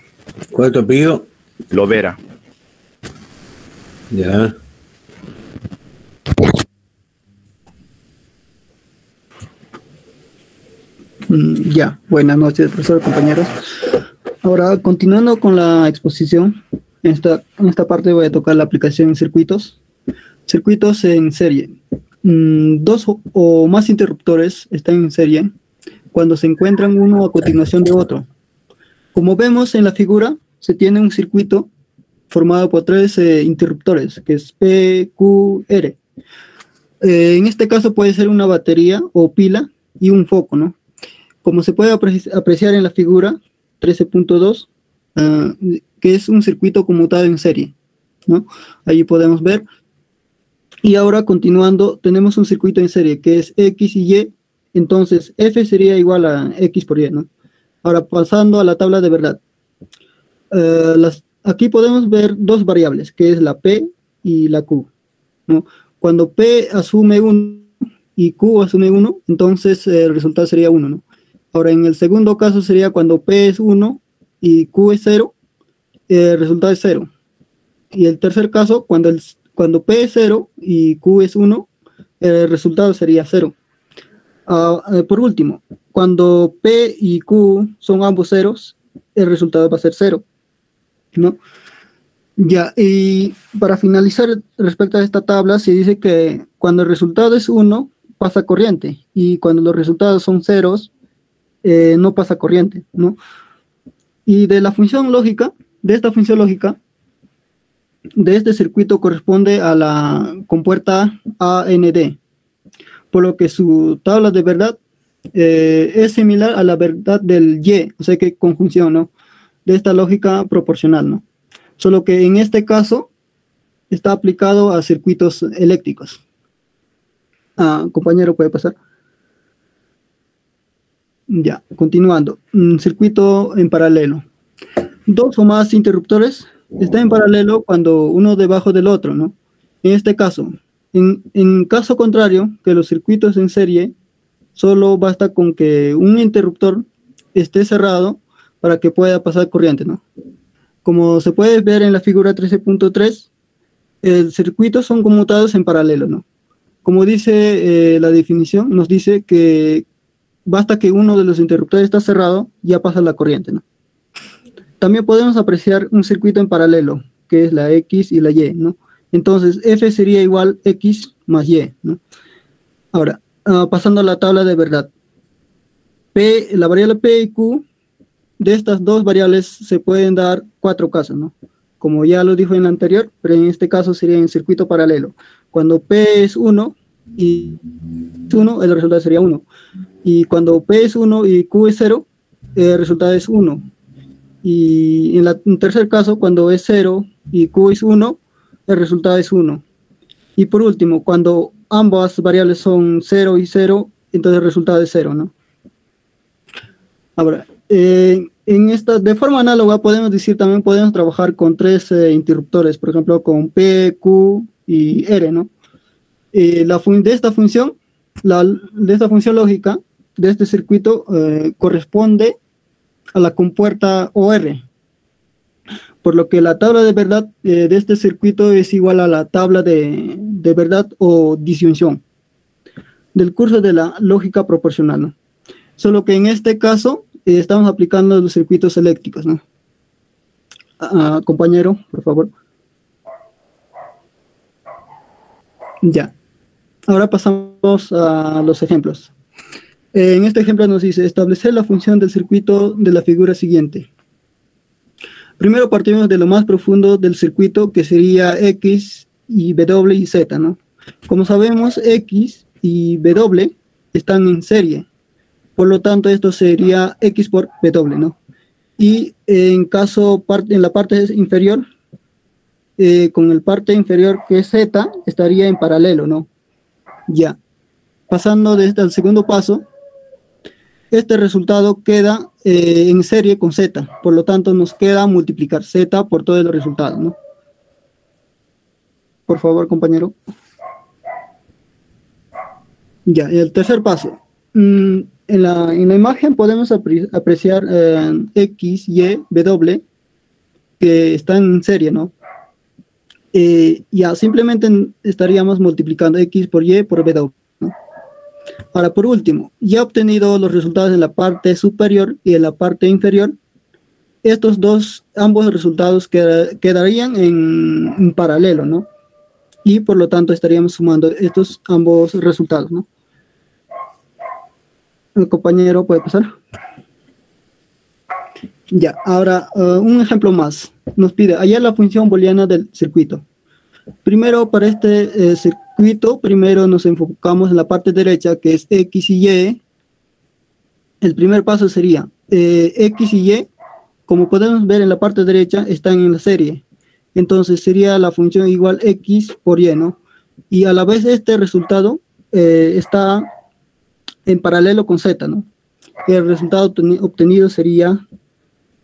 ¿Cuál es tu apellido? Lovera. Ya. Ya, buenas noches, profesor, compañeros. Ahora, continuando con la exposición, en esta parte voy a tocar la aplicación en circuitos. Circuitos en serie. Dos o más interruptores están en serie cuando se encuentran uno a continuación de otro. Como vemos en la figura, se tiene un circuito formado por tres interruptores, que es P, Q, R. En este caso puede ser una batería o pila y un foco, ¿no? Como se puede apreciar en la figura 13.2, que es un circuito conmutado en serie, ¿no? Ahí podemos ver. Y ahora, continuando, tenemos un circuito en serie que es X y Y. Entonces, F sería igual a X por Y, ¿no? Ahora, pasando a la tabla de verdad. Aquí podemos ver dos variables, que es la P y la Q, ¿no? Cuando P asume 1 y Q asume 1, entonces el resultado sería 1, ¿no? Ahora, en el segundo caso sería cuando P es 1 y Q es 0, el resultado es 0. Y el tercer caso, cuando P es 0 y Q es 1, el resultado sería 0. Por último, cuando P y Q son ambos ceros, el resultado va a ser 0, ¿no? Ya, y para finalizar respecto a esta tabla, se dice que cuando el resultado es 1, pasa corriente, y cuando los resultados son ceros, no pasa corriente, ¿no? Y de la función lógica, de esta función lógica, de este circuito corresponde a la compuerta AND, por lo que su tabla de verdad es similar a la verdad del Y, o sea que conjunción, ¿no? De esta lógica proporcional, ¿no? Solo que en este caso está aplicado a circuitos eléctricos. Compañero, ¿puede pasar? Ya, continuando. Un circuito en paralelo. Dos o más interruptores están en paralelo cuando uno debajo del otro, ¿no? En este caso, en caso contrario, que los circuitos en serie, solo basta con que un interruptor esté cerrado para que pueda pasar corriente, ¿no? Como se puede ver en la figura 13.3, el circuito son conmutados en paralelo, ¿no? Como dice la definición, nos dice que basta que uno de los interruptores está cerrado, ya pasa la corriente, ¿no? También podemos apreciar un circuito en paralelo, que es la X y la Y, ¿no? Entonces, F sería igual X más Y, ¿no? Ahora, pasando a la tabla de verdad. La variable P y Q, de estas dos variables se pueden dar 4 casos, ¿no? como ya lo dijo en el anterior, pero en este caso sería en circuito paralelo. Cuando P es 1 y 1, el resultado sería 1. Y cuando P es 1 y Q es 0, el resultado es 1. Y en el tercer caso, cuando es 0 y Q es 1, el resultado es 1. Y por último, cuando ambas variables son 0 y 0, entonces el resultado es 0, ¿no? Ahora, de forma análoga podemos decir también podemos trabajar con tres interruptores, por ejemplo con P, Q y R, ¿no? De esta función lógica, de este circuito, corresponde a la compuerta OR, por lo que la tabla de verdad de este circuito es igual a la tabla de verdad o disyunción del curso de la lógica proporcional, ¿no? Solo que en este caso estamos aplicando los circuitos eléctricos, ¿no? Compañero, por favor. Ya. Ahora pasamos a los ejemplos. En este ejemplo nos dice establecer la función del circuito de la figura siguiente. Primero partimos de lo más profundo del circuito, que sería X y W y Z, ¿no? Como sabemos, X y W están en serie. Por lo tanto, esto sería X por W, ¿no? Y en la parte inferior, con el parte inferior que es Z, estaría en paralelo, ¿no? Ya. Pasando al segundo paso, este resultado queda en serie con Z. Por lo tanto, nos queda multiplicar Z por todo el resultado, ¿no? Por favor, compañero. Ya, el tercer paso. En la imagen podemos apreciar X, Y, W, que están en serie, ¿no? Ya, simplemente estaríamos multiplicando X por Y por W, ¿no? Ahora, por último, ya obtenido los resultados en la parte superior y en la parte inferior, ambos resultados quedarían en paralelo, ¿no? Y por lo tanto estaríamos sumando ambos resultados, ¿no? El compañero puede pasar. Ya, ahora un ejemplo más. Nos pide hallar la función booleana del circuito. Primero, para este circuito, primero nos enfocamos en la parte derecha, que es X y Y. El primer paso sería X y Y, como podemos ver en la parte derecha, están en la serie. Entonces sería la función igual X por Y, ¿no? Y a la vez este resultado está en paralelo con Z, ¿no? El resultado obtenido sería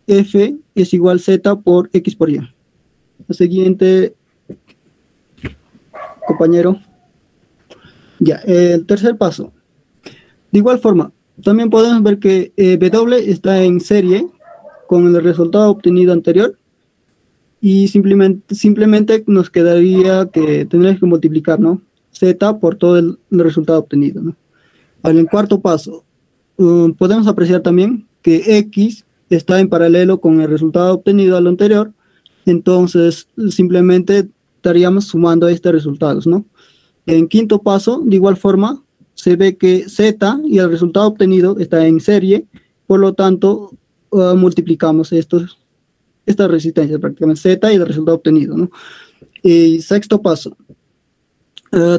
F es igual Z por X por Y. La siguiente, compañero. Ya, el tercer paso. De igual forma, también podemos ver que W está en serie con el resultado obtenido anterior y simplemente nos quedaría que tendríamos que multiplicar, ¿no? Z por todo el resultado obtenido, ¿no? En el cuarto paso, podemos apreciar también que X está en paralelo con el resultado obtenido a lo anterior, entonces simplemente estaríamos sumando estos resultados, ¿no? En quinto paso, de igual forma, se ve que Z y el resultado obtenido está en serie, por lo tanto, multiplicamos estas resistencias, prácticamente Z y el resultado obtenido, ¿no? Y sexto paso,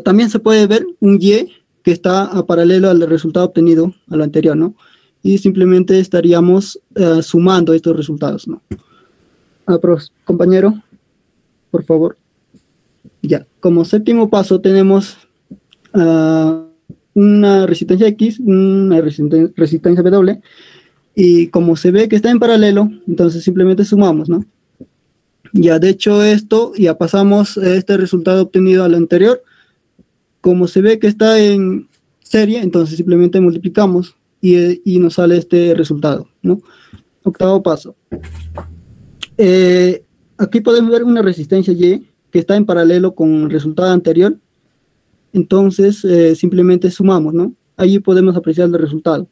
también se puede ver un Y que está a paralelo al resultado obtenido a lo anterior, ¿no? Y simplemente estaríamos sumando estos resultados, ¿no? Compañero, por favor. Ya, como séptimo paso tenemos una resistencia X, una resistencia W, y como se ve que está en paralelo, entonces simplemente sumamos, ¿no? Ya, de hecho esto, ya pasamos este resultado obtenido al anterior. Como se ve que está en serie, entonces simplemente multiplicamos y nos sale este resultado, ¿no? Octavo paso. Aquí podemos ver una resistencia Y que está en paralelo con el resultado anterior. Entonces simplemente sumamos, ¿no? Allí podemos apreciar el resultado.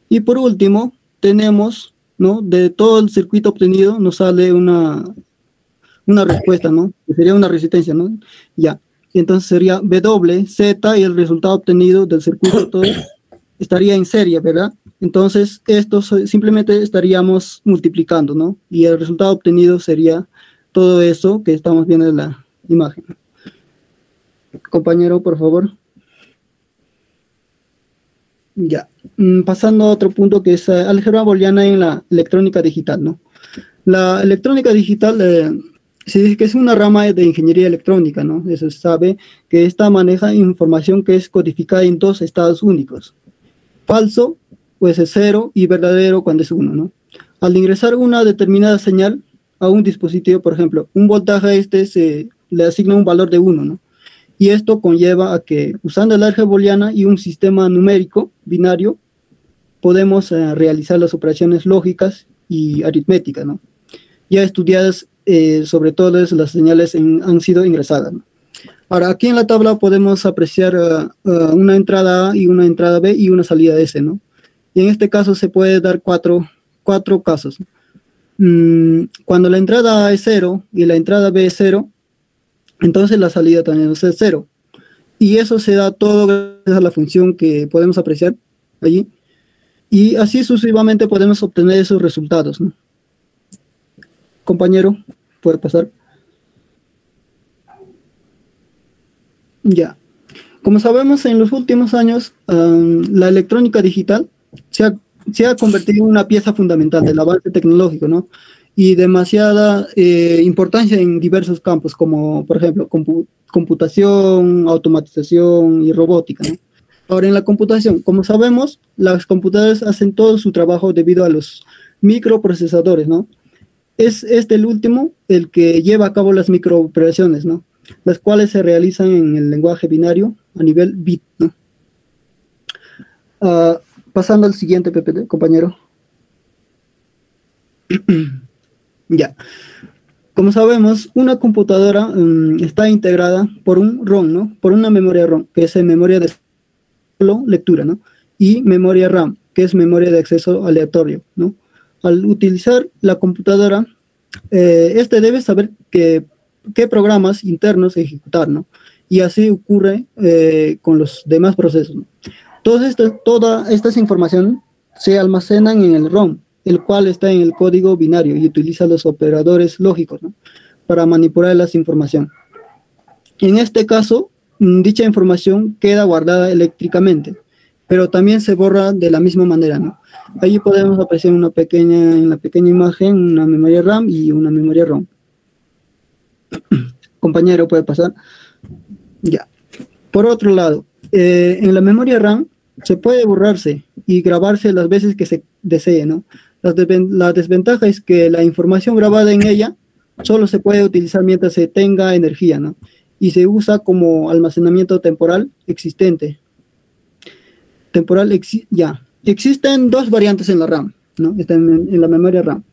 Y por último, tenemos, ¿no? De todo el circuito obtenido nos sale una respuesta, ¿no? Que sería una resistencia, ¿no? Ya. Entonces sería W, Z y el resultado obtenido del circuito todo estaría en serie, ¿verdad? Entonces esto simplemente estaríamos multiplicando, ¿no? Y el resultado obtenido sería todo eso que estamos viendo en la imagen. Compañero, por favor. Ya. Pasando a otro punto que es álgebra booleana en la electrónica digital, ¿no? La electrónica digital se dice que es una rama de ingeniería electrónica, ¿no? Eso se sabe que esta maneja información que es codificada en dos estados únicos. Falso, pues es 0, y verdadero cuando es 1, ¿no? Al ingresar una determinada señal a un dispositivo, por ejemplo, un voltaje a este se le asigna un valor de 1, ¿no? Y esto conlleva a que, usando el álgebra booleana y un sistema numérico binario, podemos realizar las operaciones lógicas y aritméticas, ¿no? Ya estudiadas, sobre todo las señales han sido ingresadas, ¿no? Ahora, aquí en la tabla podemos apreciar una entrada A y una entrada B y una salida S, ¿no? Y en este caso se puede dar cuatro casos. Cuando la entrada A es 0 y la entrada B es 0, entonces la salida también es 0. Y eso se da todo gracias a la función que podemos apreciar allí. Y así sucesivamente podemos obtener esos resultados, ¿no? Compañero, puede pasar. Ya. Como sabemos, en los últimos años, la electrónica digital se ha convertido en una pieza fundamental del avance tecnológico, ¿no? Y demasiada importancia en diversos campos, como por ejemplo computación, automatización y robótica, ¿no? Ahora, en la computación, como sabemos, las computadoras hacen todo su trabajo debido a los microprocesadores, ¿no? Es el último el que lleva a cabo las microoperaciones, ¿no? Las cuales se realizan en el lenguaje binario a nivel bit, ¿no? Pasando al siguiente, PPT, compañero. Ya. Como sabemos, una computadora está integrada por un ROM, ¿no? Por una memoria ROM, que es memoria de solo lectura, ¿no? Y memoria RAM, que es memoria de acceso aleatorio, ¿no? Al utilizar la computadora, debe saber qué programas internos ejecutar, ¿no? Y así ocurre con los demás procesos, ¿no? Toda esta información se almacenan en el ROM, el cual está en el código binario y utiliza los operadores lógicos, ¿no? Para manipular la información. En este caso, dicha información queda guardada eléctricamente, pero también se borra de la misma manera, ¿no? Allí podemos apreciar en la pequeña imagen una memoria RAM y una memoria ROM. Compañero, puede pasar. Ya. Por otro lado, en la memoria RAM se puede borrarse y grabarse las veces que se desee, ¿no? La desventaja es que la información grabada en ella solo se puede utilizar mientras se tenga energía, ¿no? Y se usa como almacenamiento temporal existente. Existen dos variantes en la RAM, ¿no? Están en la memoria RAM.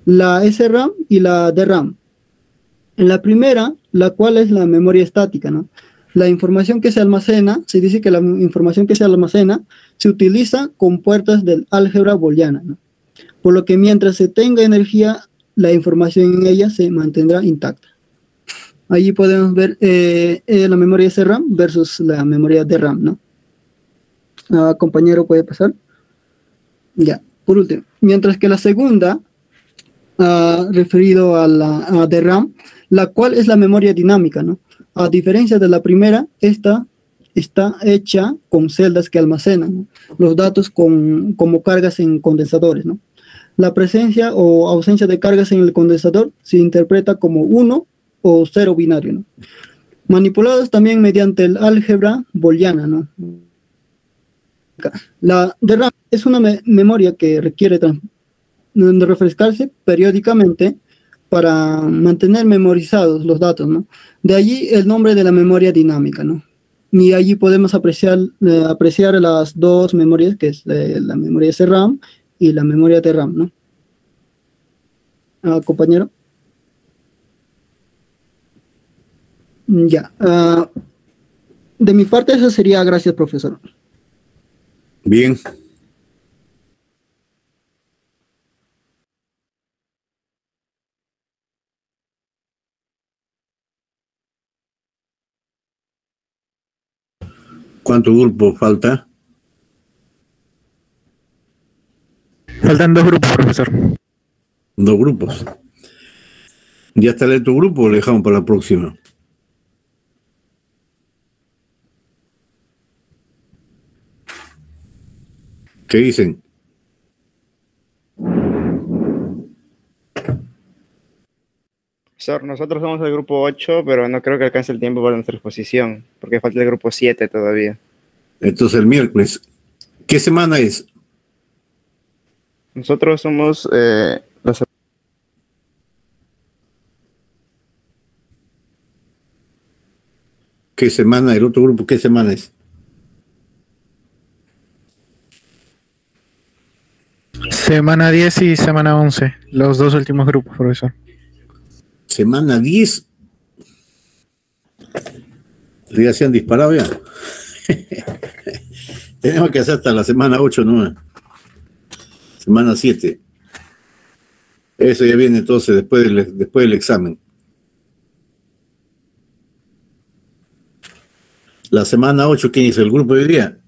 La SRAM y la DRAM. En la primera, la cual es la memoria estática, ¿no? La información que se almacena, se dice que la información que se almacena se utiliza con puertas del álgebra booleana, ¿no? Por lo que mientras se tenga energía, la información en ella se mantendrá intacta. Allí podemos ver la memoria SRAM versus la memoria DRAM, ¿no? Compañero, ¿puede pasar? Ya, por último. Mientras que la segunda, referido a la DRAM, la cual es la memoria dinámica, ¿no? A diferencia de la primera, esta está hecha con celdas que almacenan, ¿no? Los datos como cargas en condensadores, ¿no? La presencia o ausencia de cargas en el condensador se interpreta como 1 o 0 binario, ¿no? Manipulados también mediante el álgebra booleana, ¿no? La DRAM es una memoria que requiere refrescarse periódicamente para mantener memorizados los datos, ¿no? De allí el nombre de la memoria dinámica, ¿no? Y allí podemos apreciar las dos memorias, que es la memoria SRAM y la memoria DRAM, ¿no? Compañero. Ya. De mi parte eso sería. Gracias, profesor. Bien. ¿Cuánto grupo falta? Faltan 2 grupos, profesor. 2 grupos. ¿Ya está en tu grupo o lo dejamos para la próxima? ¿Qué dicen? Profesor, nosotros somos el grupo 8, pero no creo que alcance el tiempo para nuestra exposición, porque falta el grupo 7 todavía. Entonces el miércoles. ¿Qué semana es? Nosotros somos los... ¿Qué semana? ¿El otro grupo qué semana es? Semana 10 y semana 11, los dos últimos grupos, profesor. Semana 10. Ya se han disparado ya. Tenemos que hacer hasta la semana 8, ¿no? Semana 7. Eso ya viene entonces después del examen. La semana 8, ¿quién hizo? ¿El grupo de hoy día?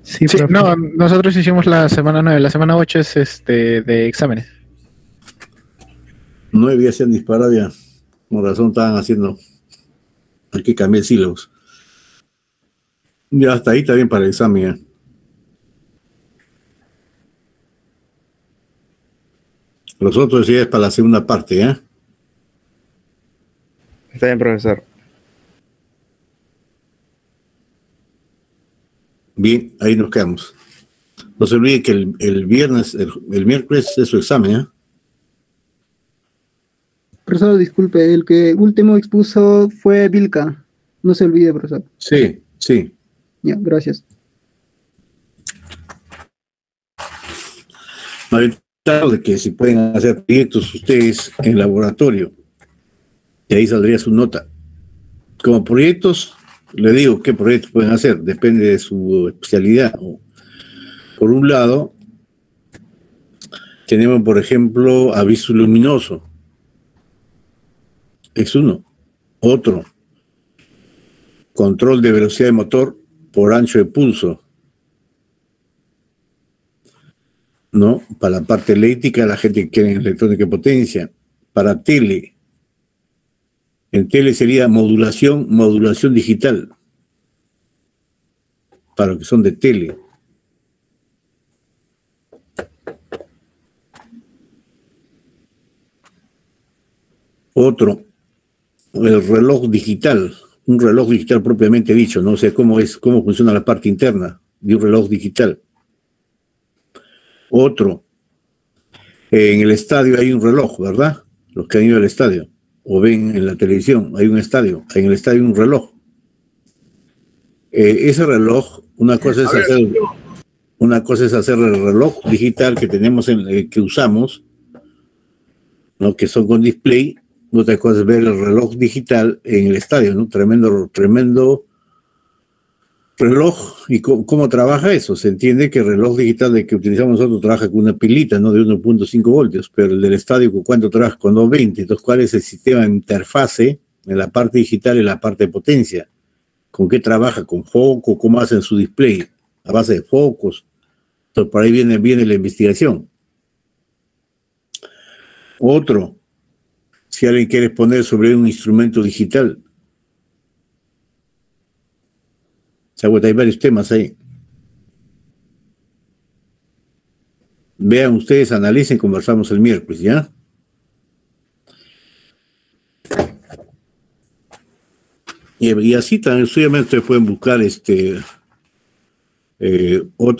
Sí, Sí, profe. no, nosotros hicimos la semana 9, la semana 8 es de exámenes. 9 ya se han disparado ya. Por razón estaban haciendo. Hay que cambiar sílabos. Ya hasta ahí está bien para el examen ya. Los otros ya es para la segunda parte, ¿ya? Está bien, profesor. Bien, ahí nos quedamos. No se olvide que el viernes, el miércoles es su examen, ¿ya? Profesor, disculpe, el que último expuso fue Vilca. No se olvide, profesor. Sí, sí. Ya, gracias. De que si pueden hacer proyectos ustedes en laboratorio, y ahí saldría su nota. Como proyectos, le digo qué proyectos pueden hacer, depende de su especialidad. Por un lado, tenemos, por ejemplo, aviso luminoso. Es uno. Otro, control de velocidad de motor por ancho de pulso. ¿No? Para la parte eléctrica, la gente que quiere electrónica de potencia. Para tele. En tele sería modulación digital. Para los que son de tele. Otro, el reloj digital. Un reloj digital propiamente dicho, no sé cómo funciona la parte interna de un reloj digital. Otro, en el estadio hay un reloj, ¿verdad? Los que han ido al estadio o ven en la televisión, hay un estadio, en el estadio hay un reloj. Ese reloj, una cosa es hacer el reloj digital que tenemos, que usamos, ¿no? Que son con display. Otra cosa es ver el reloj digital en el estadio, ¿no? Tremendo reloj. ¿Y cómo trabaja eso? Se entiende que el reloj digital de que utilizamos nosotros trabaja con una pilita, ¿no? De 1.5 voltios, pero el del estadio, ¿con cuánto trabaja? Con 220. Entonces, ¿cuál es el sistema de interfase en la parte digital y la parte de potencia? ¿Con qué trabaja? ¿Con foco? ¿Cómo hacen su display? A base de focos. Entonces, por ahí viene la investigación. Otro, si alguien quiere poner sobre un instrumento digital, hay varios temas ahí. Vean ustedes, analicen, conversamos el miércoles, ¿ya? Y así también, obviamente, ustedes pueden buscar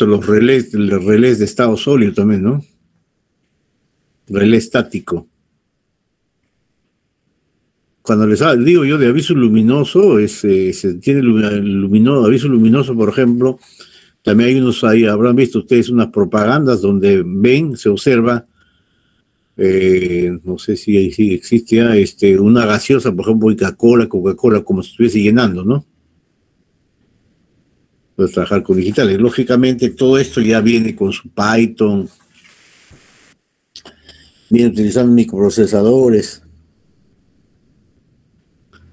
los relés de estado sólido también, ¿no? Relé estático. Cuando les digo yo de aviso luminoso, se tiene aviso luminoso, por ejemplo, también hay unos ahí, habrán visto ustedes unas propagandas donde se observa, no sé si existe ya, una gaseosa, por ejemplo, Coca-Cola, como si estuviese llenando, ¿no? Puedes trabajar con digitales. Lógicamente, todo esto ya viene con su Python, viene utilizando microprocesadores,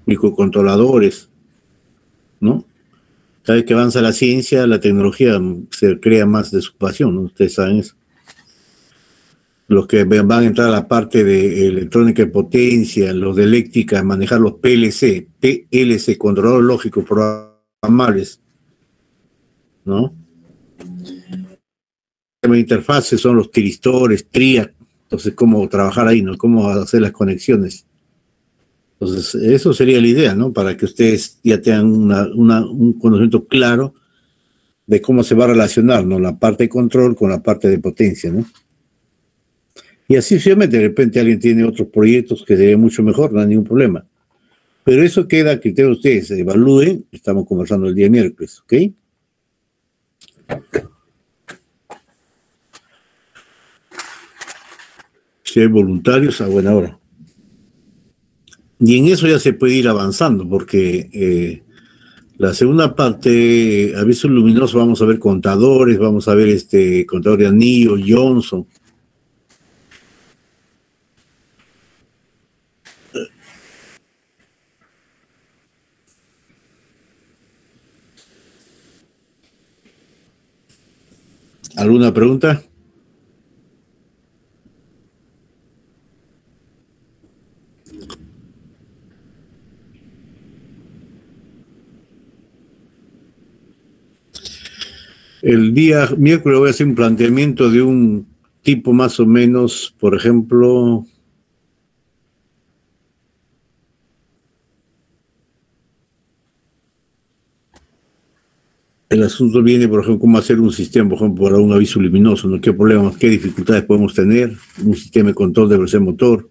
microcontroladores, ¿no? Cada vez que avanza la ciencia, la tecnología se crea más de su pasión, ¿no? Ustedes saben eso. los que van a entrar a la parte de electrónica de potencia, los de eléctrica, manejar los PLC, controladores lógicos programables, ¿no? Las interfaces son los tiristores, TRIAC, entonces cómo trabajar ahí, ¿no? Cómo hacer las conexiones. Entonces, eso sería la idea, ¿no? Para que ustedes ya tengan un conocimiento claro de cómo se va a relacionar, ¿no? La parte de control con la parte de potencia, ¿no? Y así sucesivamente, de repente alguien tiene otros proyectos que sería mucho mejor, no hay ningún problema. Pero eso queda a criterio de ustedes, evalúen, estamos conversando el día miércoles, ¿ok? Si hay voluntarios, a buena hora. Y en eso ya se puede ir avanzando, porque la segunda parte, aviso luminoso, vamos a ver contadores, vamos a ver contador de anillo, Johnson. ¿Alguna pregunta? El día miércoles voy a hacer un planteamiento de un tipo más o menos, por ejemplo, el asunto viene, por ejemplo, cómo hacer un sistema, por ejemplo, para un aviso luminoso, ¿no? ¿Qué problemas, qué dificultades podemos tener? Un sistema de control de velocidad motor.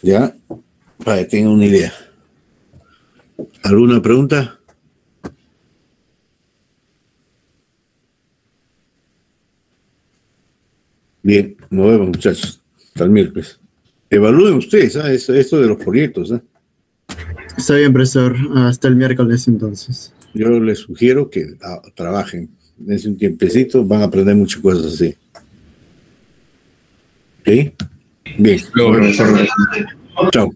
¿Ya? Para que tengan una idea. ¿Alguna pregunta? Bien, nos vemos, muchachos. Hasta el miércoles. Evalúen ustedes, esto de los proyectos, ¿eh? Está bien, profesor. Hasta el miércoles, entonces. Yo les sugiero que trabajen. Dense un tiempecito, van a aprender muchas cosas así. ¿Ok? Bien. Luego, profesor. Chao.